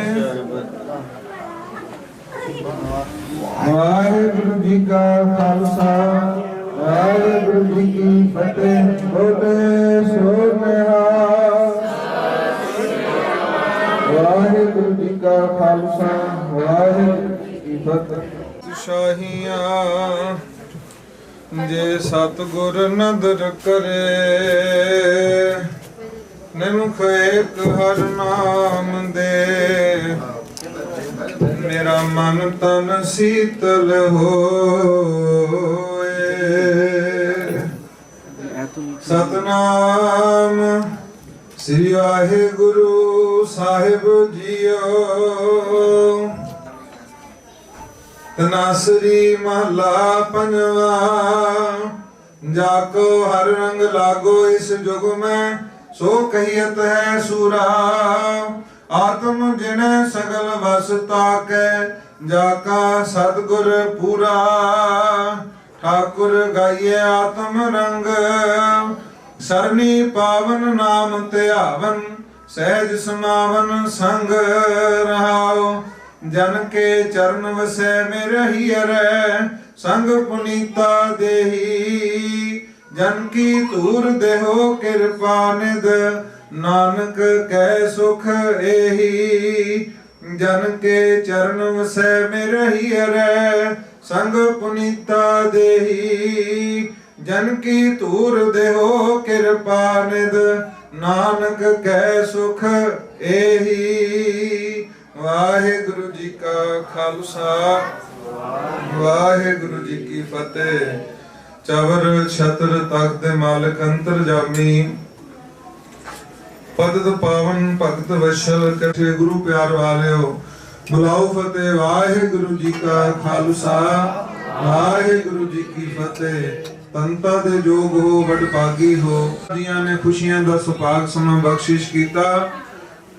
[SPEAKER 6] वाहिगुरु जी का खालसा वाहिगुरु जी की फतेह। बोले सो निहाल। वाहिगुरु जी का खालसा वाहिगुरु जी की फतेह। शाहियां जे सतगुर नदर करे, निमख एक हर नाम दे। मेरा मन तन शीतल होए। सतनाम श्री वाहिगुरु साहिब जीओ। तनासरी महला पंजवा। जाको हर रंग लागो इस जुग में, सो कहियत है सूरा। आत्म जिने सगल वसता के, जाका सतगुर पूरा। ठाकुर गाइए आत्म रंग, सरनी पावन नाम त्यावन। सहज समावन संग रहाओ, जन के चरण वसै मेरे हियरै। संग पुनीता देही, जन की धूर देहो कृपा निध। नानक कै सुख एही, जन के चरण वसै मेरे हियरै। संग पुनीता देही, जन की धूर देहो कृपा निध। नानक कै सुख एही। ਵਾਹਿਗੁਰੂ ਜੀ ਕਾ ਖਾਲਸਾ ਵਾਹਿਗੁਰੂ ਜੀ ਕੀ ਫਤਿਹ। ਚਵਰ ਛਤਰ ਤਖਤ ਦੇ ਮਾਲਕ ਅੰਤਰ ਜਾਮੀ ਪਦਤ ਪਾਵਨ ਭਗਤ ਵਸ਼ਲ ਇਕੱਠੇ ਗੁਰੂ ਪਿਆਰ ਵਾਲਿਓ ਬੁਲਾਓ ਫਤਿਹ। ਵਾਹਿਗੁਰੂ ਜੀ ਕਾ ਖਾਲਸਾ ਵਾਹਿਗੁਰੂ ਜੀ ਕੀ ਫਤਿਹ। ਤੰਤਾ ਦੇ ਜੋਗ ਹੋ ਵਡਭਾਗੀ ਹੋ ਜੀਆਂ ਨੇ ਖੁਸ਼ੀਆਂ ਦਾ ਸੁਭਾਗ ਸਮਾਂ ਬਖਸ਼ਿਸ਼ ਕੀਤਾ।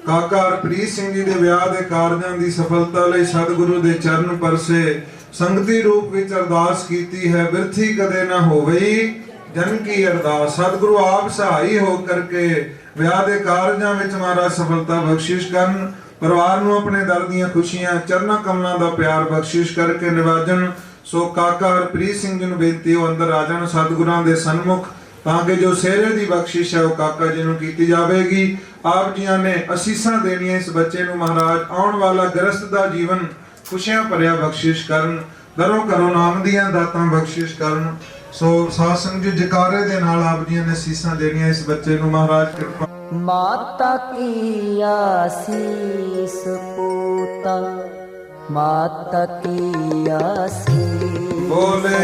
[SPEAKER 6] ਕਾਕਾ ਹਰਪ੍ਰੀਤ ਸਿੰਘ ਜੀ ਦੇ ਵਿਆਹ ਦੇ ਕਾਰਜਾਂ ਦੀ ਸਫਲਤਾ ਲਈ ਸਤਿਗੁਰੂ ਦੇ ਚਰਨ ਪਰਸੇ ਸੰਗਤੀ ਰੂਪ ਵਿੱਚ ਅਰਦਾਸ ਕੀਤੀ ਹੈ। ਬਿਰਥੀ ਕਦੇ ਨਾ ਹੋਵਈ ਜਨ ਕੀ ਅਰਦਾਸ। ਸਤਿਗੁਰੂ ਆਪ ਸਹਾਈ ਹੋ ਕਰਕੇ ਵਿਆਹ ਦੇ ਕਾਰਜਾਂ ਵਿੱਚ ਮਹਾਰਾਜ ਸਫਲਤਾ ਬਖਸ਼ਿਸ਼ ਕਰਨ। ਪਰਿਵਾਰ ਨੂੰ ਆਪਣੇ ਦਰ ਦੀਆਂ ਖੁਸ਼ੀਆਂ ਚਰਨਾਂ ਕਮਲਾਂ ਦਾ ਪਿਆਰ ਬਖਸ਼ਿਸ਼ ਕਰਕੇ ਨਿਵਾਜਣ। ਸੋ ਕਾਕਾ ਹਰਪ੍ਰੀਤ ਸਿੰਘ ਜੀ ਨੂੰ ਬੇਨਤੀ ਉਹ ਅੰਦਰ ਆ ਜਾਣ ਸਤਿਗੁਰਾਂ ਦੇ ਸਨਮੁਖ, ਤਾਂ ਕਿ ਜੋ ਸੇਰੇ ਦੀ ਬਖਸ਼ਿਸ਼ ਹੈ ਉਹ ਕਾਕਾ ਜੀ ਨੂੰ ਕੀਤੀ ਜਾਵੇਗੀ। ਆਪ ਜੀਆਂ ਨੇ ਅਸੀਸਾਂ ਦੇਣੀਆਂ ਇਸ ਬੱਚੇ ਨੂੰ। ਮਹਾਰਾਜ ਆਉਣ ਵਾਲਾ ਗ੍ਰਸਤ ਦਾ ਜੀਵਨ ਖੁਸ਼ੀਆਂ ਭਰਿਆ ਬਖਸ਼ਿਸ਼ ਕਰਨ। ਦਰੋਂ ਘਰੋਂ ਨਾਮ ਦੀਆਂ ਦਾਤਾਂ ਬਖਸ਼ਿਸ਼ ਕਰਨ। ਸੋ ਸਾਧ ਸੰਗਤ ਜੀ ਜਕਾਰੇ ਦੇ ਨਾਲ ਆਪ ਜੀਆਂ ਨੇ ਅਸੀਸਾਂ ਦੇਣੀਆਂ ਇਸ ਬੱਚੇ ਨੂੰ। ਮਹਾਰਾਜ ਕਿਰਪਾ।
[SPEAKER 1] ਮਾਤਾ ਕੀ ਆਸੀਸ ਪੂਤਾ ਮਾਤਾ ਕੀ ਆਸੀਸ
[SPEAKER 6] ਬੋਲੇ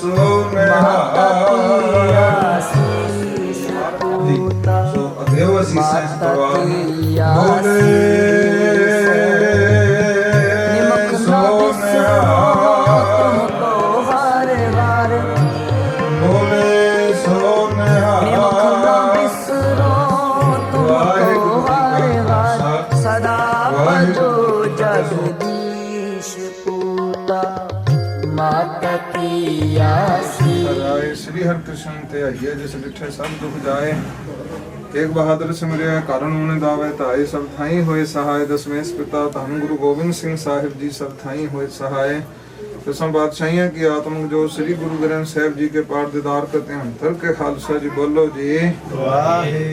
[SPEAKER 6] ਸੋ
[SPEAKER 1] ਮਾਤਾ ਕੀ
[SPEAKER 6] ਨਿਹਾਲ।
[SPEAKER 1] ਆਸੀਸ ਪੂਤਾ
[SPEAKER 6] ਸੋ ਅਦੇਵ ਅਸੀਸਾਂ ਇਸ
[SPEAKER 1] ਮਾਤਾ
[SPEAKER 6] ਪਰਿਵਾਰ ਨੂੰ।
[SPEAKER 1] ਕੀ
[SPEAKER 6] ਬੋਲੇ
[SPEAKER 1] ਨਿਮਕ ਨਾ ਬਿਸਰੋ ਤੁਮਕੋ ਹਰ ਹਰ
[SPEAKER 6] ਬੋਲੇ ਸੋ
[SPEAKER 1] ਨਿਮਕ ਨਾ
[SPEAKER 6] ਨਿਹਾਲ।
[SPEAKER 1] ਬਿਸਰੋ ਤੁਮਕੋ ਹਰ ਹਰ ਸਦਾ ਭਜੋ ਜਗਦੀਸ਼ ਪੂਤਾ ਮਾਤਾ ਕੀ ਆਸੀ।
[SPEAKER 6] ਰਾਏ ਸ੍ਰੀ ਹਰਿਕ੍ਰਿਸ਼ਨ ਤੇ ਆਈਏ ਜਿਸ ਡਿਠੇ ਸਭ ਦੁਖ ਜਾਏ। ਤੇਗ ਬਹਾਦਰ ਸਿਮਰਿਆ ਕਰਨ ਉਹਨੇ ਦਾਵੇ ਧਾਏ। ਸਭ ਥਾਈ ਹੋਏ ਸਹਾਇ। ਦਸਵੇਂਸ ਪਿਤਾ ਧੰਨ ਗੁਰੂ ਗੋਬਿੰਦ ਸਿੰਘ ਸਾਹਿਬ ਜੀ ਸਭ ਥਾਈ ਹੋਏ ਸਹਾਇ। दसम बादशाहियां की आत्मक जो श्री गुरु ग्रंथ साहिब जी के पाठ दीदार करते हैं अंतर के खालसा जी बोलो जी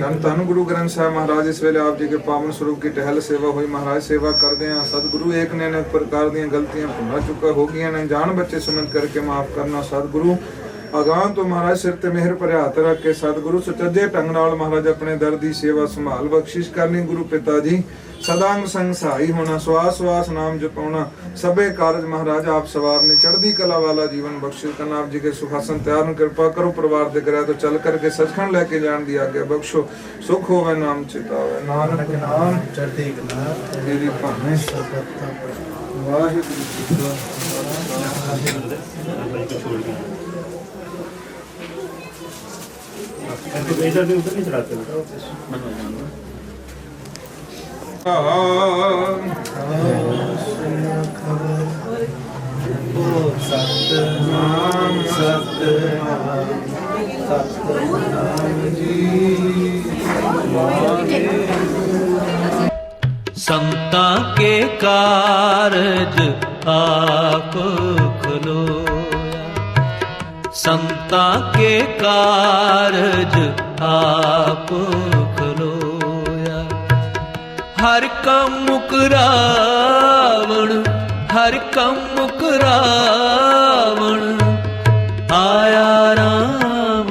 [SPEAKER 6] धन धन गुरु ग्रंथ साहिब महाराज। इस वेले आप जी के पावन स्वरूप की टहल सेवा हुई। महाराज सेवा करते हैं सतगुरु एक ने अनेक प्रकार दी गलतियां भुला चुका हो गई ने जान बच्चे समझ करके माफ करना। सतगुरु अगां तो महाराज सिर ते मेहर भरे हाथ रख के सतगुरु सुचजे ढंग नाल महाराज अपने दर दी सेवा संभाल बख्शिश करनी। गुरु पिता जी सदांग संग सहाई होना। श्वास श्वास नाम जपाना सबे कारज महाराज आप सवारने। चढ़दी कला वाला जीवन बख्शिश करना। आप जी के सुखासन तैयार कृपा करो। परिवार दे ग्रह तो चल करके सचखंड लेके जान दी आज्ञा बख्शो। सुख होवे नाम चितावे नानक नाम चढ़दी कला तेरी भाने वाहिगुरू जी का
[SPEAKER 4] इधर भी उधर नहीं चढ़ाते बेटा।
[SPEAKER 6] सतनाम सतनाम सतनाम जी।
[SPEAKER 7] संता के कारज आप खलोया। संता के कारज आप खलोया। हर कम मुकरावण हर कम मुकरावण आया राम।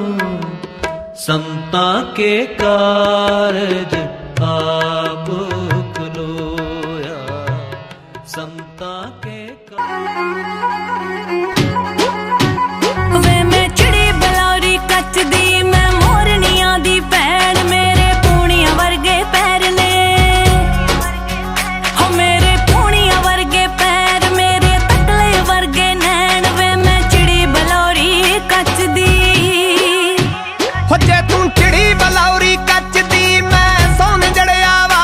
[SPEAKER 7] संता के कारज आप खलोया। संता के
[SPEAKER 8] वे मैं चिड़ी बलौरी कच दी मैं मोरनिया दी भैन। मेरे पूनिया वर्गे पैर ने हो मेरे पूनिया वर्गे पैर। मेरे तकले वर्गे नैन। वे मैं चिड़ी बलौरी कच दी
[SPEAKER 2] हो जे तू चिड़ी बलौरी कच दी मैं सोन जड़िया वा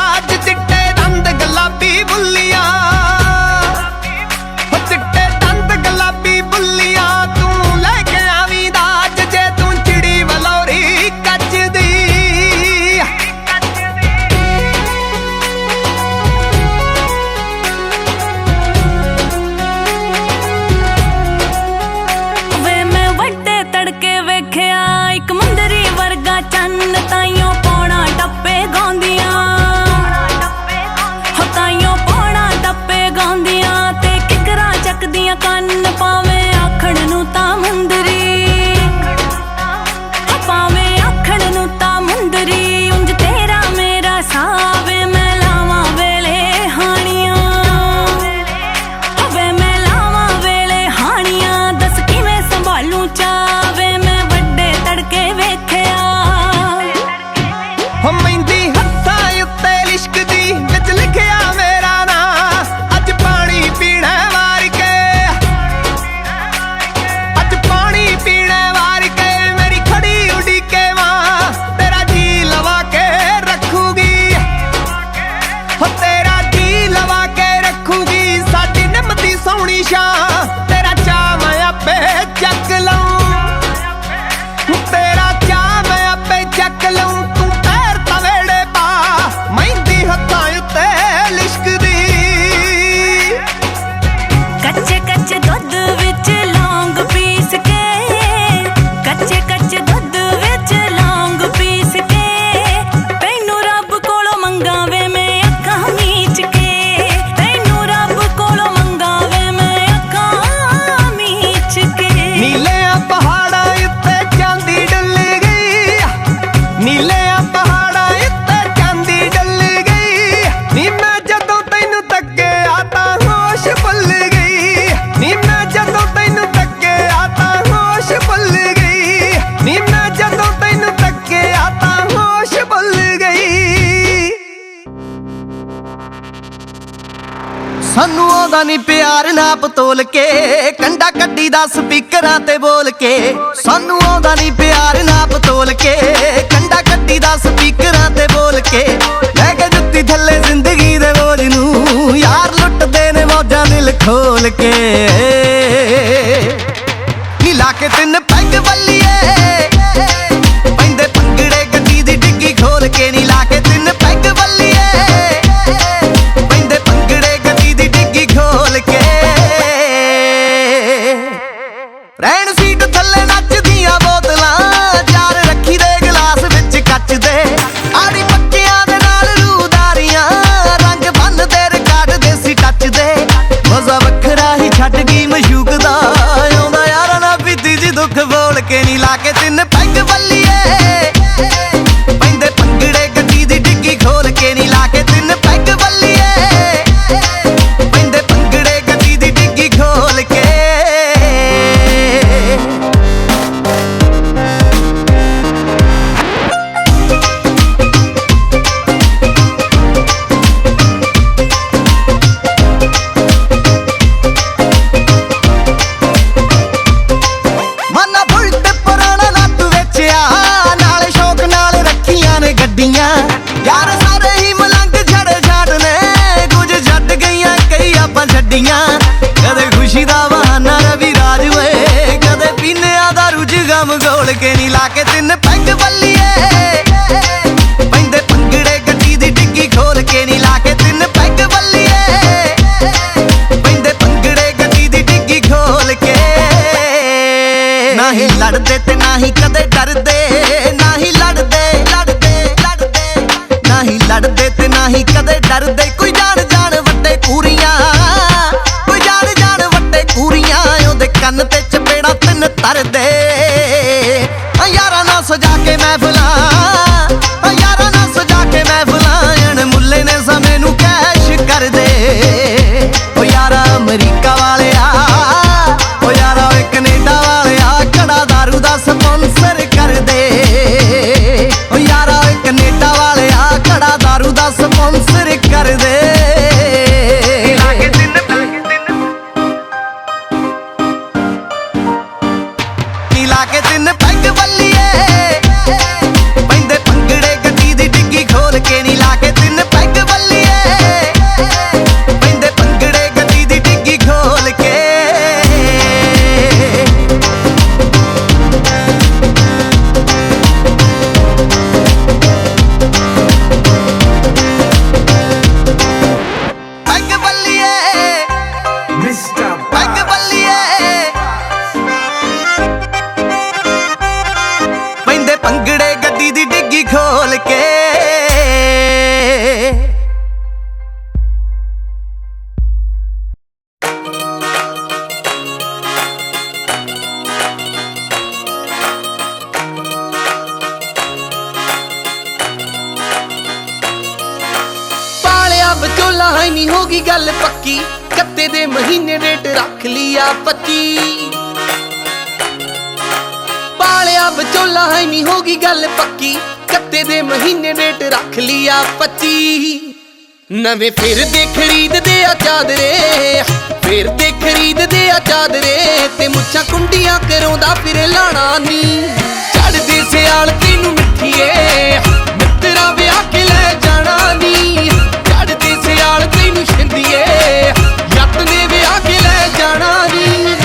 [SPEAKER 2] ਨੀਲਿਆਂ ਪਹਾੜਾਂ ਉੱਤੇ ਚਾਂਦੀ ਡੁੱਲ ਗਈ ਨੀ ਮੈਂ ਜਦੋਂ ਤੈਨੂੰ ਤੱਕਿਆ ਤਾਂ ਹੋਸ਼ ਭੁੱਲ ਗਈ ਨੀ ਮੈਂ ਜਦੋਂ ਤੈਨੂੰ ਤੱਕਿਆ ਤਾਂ ਹੋਸ਼ ਭੁੱਲ ਗਈ ਨੀ ਮੈਂ ਜਦੋਂ ਤੈਨੂੰ ਤੱਕਿਆ ਤਾਂ ਹੋਸ਼ ਭੁੱਲ ਗਈ ਸਾਨੂੰ ਆਉਂਦਾ ਨੀ ਪਿਆਰ ਨਾਪ ਤੋਲ ਕੇ ਕੰਡਾ ਕੱਢੀ ਦਾ ਸਪੀਕਰਾਂ ਤੇ ਬੋਲ ਕੇ ਸਾਨੂੰ ਆਉਂਦਾ ਨੀ ਪਿਆਰ ਨਾਪ ਤੋਲ ਕੇ ਕੰਡਾ ਕੱਢੀ ਦਾ ਸਪੀਕਰਾਂ ਤੇ ਬੋਲ ਕੇ ਲੈ ਕੇ ਜੁੱਤੀ ਥੱਲੇ ਜ਼ਿੰਦਗੀ ਦੇ ਬੋਝ ਨੂੰ ਯਾਰ ਲੁੱਟਦੇ ਨੇ ਮੌਜਾਂ ਦਿਲ ਖੋਲ ਕੇ ਨੀ ਲਾ ਕੇ ਤਿੰਨ ਪੈਗ ਵੱਲੀਏ ਪੈਂਦੇ ਭੰਗੜੇ ਗੱਡੀ ਦੀ ਡਿੱਗੀ ਖੋਲ ਕੇ ਨੀ ਲਾ ਕੇ ਤਿੰਨ ਪੈਗ ਵੱਲੀਏ ਪੈਂਦੇ ਭੰਗੜੇ ਗੱਡੀ ਦੀ ਡਿੱਗੀ ਖੋਲ ਕੇ ਰਹਿਣ ਸੀਟ ਥੱਲੇ ਨੱਚਦੀਆਂ ਬੋਤਲਾਂ ਚਾਰ ਰੱਖੀ ਦੇ ਗਲਾਸ ਵਿੱਚ ਕੱਚ ਦੇ ਆੜੀ ਪੱਕਿਆਂ ਦੇ ਨਾਲ ਰੂਦਾਰੀਆਂ ਰੰਗ ਬੰਨਦੇ ਰਿਕਾਰਡ ਦੇਸੀ ਟੱਚ ਦੇ ਮਜ਼ਾ ਵੱਖਰਾ ਹੀ ਛੱਡ ਗਈ ਮਸ਼ੂਕ ਦਾ ਆਉਂਦਾ ਯਾਰਾਂ ਨਾਲ ਬੀਤੀ ਜੀ ਦੁੱਖ ਬੋਲ ਕੇ ਨੀ ਲਾ ਕੇ ਤਿੰਨ ਪੈਗ ਵੱਲੀਏ ਪੈਂਦੇ ਭੰਗੜੇ ਗੱਡੀ ਦੀ ਡਿੱਗੀ ਖੋਲ ਕੇ ਨੀ ਲਾ ਕੇ ਤਿੰਨ ਪੈਗ ਵੱਲੀਏ ਪੈਂਦੇ ਭੰਗੜੇ ਗੱਡੀ ਦੀ ਡਿੱਗੀ ਖੋਲ ਕੇ ਮਾਨਾ ਬੁਲਟ ਪੁਰਾਣਾ ਲੱਤ ਵੇਚਿਆ ਨਾਲੇ ਸ਼ੌਕ ਨਾਲ ਰੱਖੀਆਂ ਨੇ ਗੱਡੀਆਂ ਯਾਰ ਸਾਰੇ ਹੀ ਮਲੰਗ ਛੜੇ ਛਾੜ ਨੇ ਕੁਝ ਛੱਡ ਗਈਆਂ ਕਈ ਆਪਾਂ ਛੱਡੀਆਂ ਕਦੇ ਖੁਸ਼ੀ ਦਾ ਬਹਾਨਾ ਰਵੀ ਰਾਜ ਓਏ ਕਦੇ ਪੀਨਿਆਂ ਦਾ ਰੁਝ ਗਮ ਗੋਲ ਕੇ ਨੀ ਲਾ ਕੇ ਤਿੰਨ ਪੈਗ ਵੱਲੀਏ ਪੈਂਦੇ ਭੰਗੜੇ ਗੱਡੀ ਦੀ ਡਿੱਗੀ ਖੋਲ ਕੇ ਨੀ ਲਾ ਕੇ ਤਿੰਨ ਪੈਗ ਵੱਲੀਏ ਪੈਂਦੇ ਭੰਗੜੇ ਗੱਡੀ ਦੀ ਡਿੱਗੀ ਖੋਲ ਕੇ ਨਹੀਂ ਲੜਦੇ ਤੇ ਨਹੀਂ ਕਦੇ ਡਰਦੇ ਨਹੀਂ ਲੜਦੇ ਨਹੀਂ ਲੜਦੇ ਤੇ ਨਹੀਂ ਕਦੇ ਡਰਦੇ ਕੋਈ ਜਾਣ ਜਾਣ ਵੱਡੇ ਕੂਰੀਆਂ ਕੋਈ ਜਾਣ ਜਾਣ ਵੱਡੇ ਕੂਰੀਆਂ ਉਹਦੇ ਕੰਨ ਤੇ ਚਪੇੜਾ ਤਿੰਨ ਤਰਦੇ ਯਾਰਾਂ ਨਾਲ ਸਜਾ ਕੇ ਮਹਿਫਲਾਂ ਯਾਰਾਂ ਨਾਲ ਸਜਾ ਕੇ ਮਹਿਫਲਾਂ ਅਣ ਮੁੱਲੇ ਨੇ ਸਮੇਂ ਨੂੰ ਕੈਸ਼ ਕਰਦੇ ਓ ਯਾਰਾ ਅਮਰੀਕਾ ਵਾਲਿਆ ਓ ਯਾਰਾ ਓਏ ਕੈਨੇਡਾ ਵਾਲਿਆ ਕੜਾ ਦਾਰੂ ਦਾ ਸਪਾਂਸਰ ਕਰਦੇ ਓ ਯਾਰਾ ਓਏ ਕੈਨੇਡਾ ਵਾਲਿਆ ਕੜਾ ਦਾਰੂ ਦਾ ਸਪਾਂਸਰ ਕਰਦੇ ਨੀ ਲਾ ਕੇ ਤਿੰਨ ਪੈਗ ਵੱਲੀਏ ਪੈਂਦੇ ਭੰਗੜੇ ਗੱਡੀ ਦੀ ਡਿੱਗੀ ਖੋਲ ਕੇ ਨੀ ਲਾ ਕੇ ਤਿੰਨ ਪੈਗ ਵੱਲੀਏ ਪੈਂਦੇ ਭੰਗੜੇ ਗੱਡੀ ਦੀ ਡਿੱਗੀ ਖੋਲ ਕੇ ਪੈਗ ਵੱਲੀਏ ਮਿਸਟਰ ਪੈਗ ਵੱਲੀਏ ਪੈਂਦੇ ਭੰਗੜੇ ਗੱਡੀ ਦੀ ਡਿੱਗੀ ਖੋਲ ਕੇ ਪਾਲਿਆ ਵਿਚੋਲਾ ਹੈ ਨਹੀਂ ਹੋਗੀ ਗੱਲ ਪੱਕੀ ਕੱਤੇ ਦੇ ਮਹੀਨੇ ਡੇਟ ਰੱਖ ਲਿਆ 25 ਪਾਲਿਆ ਵਿਚੋਲਾ ਹੈ ਨਹੀਂ ਹੋਗੀ ਗੱਲ ਪੱਕੀ ਕੱਤੇ ਦੇ ਮਹੀਨੇ ਡੇਟ ਰੱਖ ਲਿਆ 25 ਨਵੇਂ ਫਿਰ ਦੇ ਖਰੀਦਦੇ ਆ ਚਾਦਰੇ ਫਿਰ ਦੇ ਖਰੀਦਦੇ ਆ ਚਾਦਰੇ ਤੇ ਮੁੱਛਾਂ ਕੁੰਡੀਆਂ ਕਰਾਉਂਦਾ ਫਿਰ ਲਾਣਾ ਨੀ ਚੜਦੇ ਸਿਆਲ ਤੈਨੂੰ ਮਿੱਠੀਏ ਮਿੱਤਰਾ ਵਿਆਹ ਕੇ ਲੈ ਜਾਣਾ ਨੀ ਚੜਦੇ ਸਿਆਲ ਤੈਨੂੰ ਛਿੰਦੀਏ ਯੱਤ ਨੇ ਵਿਆਹ ਕੇ ਲੈ ਜਾਣਾ ਨੀ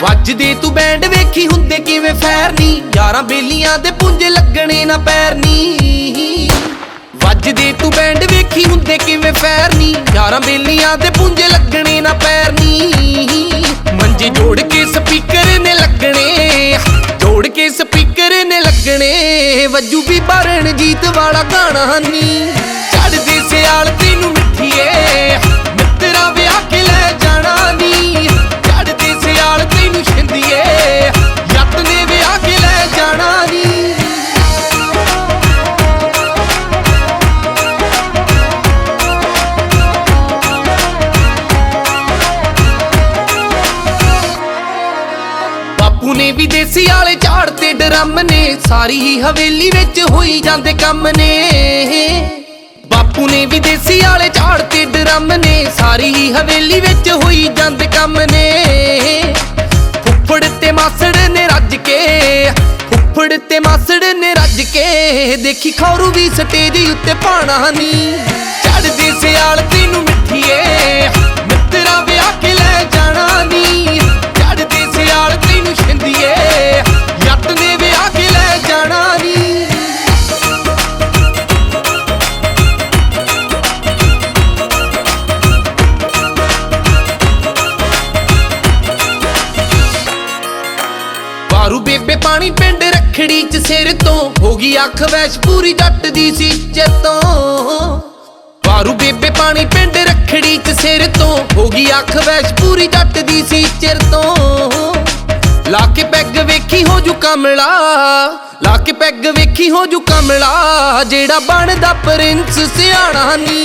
[SPEAKER 2] ਵੱਜਦੇ ਤੂੰ ਬੈਂਡ ਵੇਖੀ ਹੁੰਦੇ ਕਿਵੇਂ ਫੈਰ ਨੀ ਯਾਰਾਂ ਬੇਲੀਆਂ ਦੇ ਪੁੰਜੇ ਲੱਗਣੇ ਨਾ ਪੈਰ ਨੀ ਵੱਜਦੇ ਤੂੰ ਬੈਂਡ ਵੇਖੀ ਹੁੰਦੇ ਕਿਵੇਂ ਫੈਰ ਨੀ ਯਾਰਾਂ ਬੇਲੀਆਂ ਦੇ ਪੁੰਜੇ ਲੱਗਣੇ ਨਾ ਪੈਰ ਨੀ ਮੰਜੇ ਜੋੜ ਕੇ ਸਪੀਕਰ ਨੇ ਲੱਗਣੇ ਜੋੜ ਕੇ ਸਪੀਕਰ ਨੇ ਲੱਗਣੇ ਵੱਜੂ ਵੀ ਬਾਰਣ ਜੀਤ ਵਾਲਾ ਗਾਣਾ ਨੀ ਚੜਦੇ ਸਿਆਲ ਤੈਨੂੰ
[SPEAKER 9] ਵਿਦੇਸੀ ਵਾਲੇ ਝਾੜ ਤੇ ਡਰਮ ਨੇ, ਸਾਰੀ ਹੀ ਹਵੇਲੀ ਵਿੱਚ ਹੋਈ ਜਾਂਦੇ ਕੰਮ ਨੇ। ਬਾਪੂ ਨੇ ਵਿਦੇਸੀ ਵਾਲੇ ਝਾੜ ਤੇ ਡਰਮ ਨੇ, ਸਾਰੀ ਹੀ ਹਵੇਲੀ ਵਿੱਚ ਹੋਈ ਜਾਂਦੇ ਕੰਮ ਨੇ। ਫੁੱਫੜ ਤੇ ਮਾਸੜ ਨੇ ਰੱਜ ਕੇ, ਫੁੱਫੜ ਤੇ ਮਾਸੜ ਨੇ ਰੱਜ ਕੇ, ਦੇਖੀ ਖੌਰੂ ਵੀ ਸਟੇਜ ਉੱਤੇ ਪਾਣਾ ਨੀ। ਚੜ੍ਹਦੇ ਸਿਆਲ ਤੈਨੂੰ ਮਿੱਠੀਏ ਮਿੱਤਰਾ ਵਿਆਹ ਕੇ ਲੈ ਜਾਣਾ ਨੀ। ਚੜ੍ਹਦੇ ਸਿਆਲ ਤੈਨੂੰ ਛਿੰਦੀਏ ਜੱਟ ਨੇ ਵਿਆਹ ਕੇ ਲੈ ਜਾਣਾ ਨੀ। ਵਾਰੂ ਬੇਬੇ ਪਾਣੀ ਪਿੰਡ ਰੱਖੜੀ ਚ ਸਿਰ ਤੋਂ, ਹੋ ਗਈ ਅੱਖ ਵੈਸ਼ ਪੂਰੀ ਜੱਟ ਦੀ ਸੀ ਚੇਤੋਂ। ਵਾਰੂ ਬੇਬੇ ਪਾਣੀ ਪਿੰਡ ਰੱਖੜੀ ਚ ਸਿਰ ਤੋਂ, ਹੋ ਗਈ ਅੱਖ ਵੈਸ਼ ਪੂਰੀ ਜੱਟ ਦੀ ਸੀ ਚਿਰ ਤੋਂ। ਲਾ ਕੇ ਪੈਗ ਵੇਖੀ ਹੋ ਜੂ ਕਮਲਾ, ਲਾ ਕੇ ਪੈਗ ਵੇਖੀ ਹੋ ਜੂ ਕਮਲਾ, ਜਿਹੜਾ ਬਣਦਾ ਪ੍ਰਿੰਸ ਸਿਆਣਾ ਨੀ।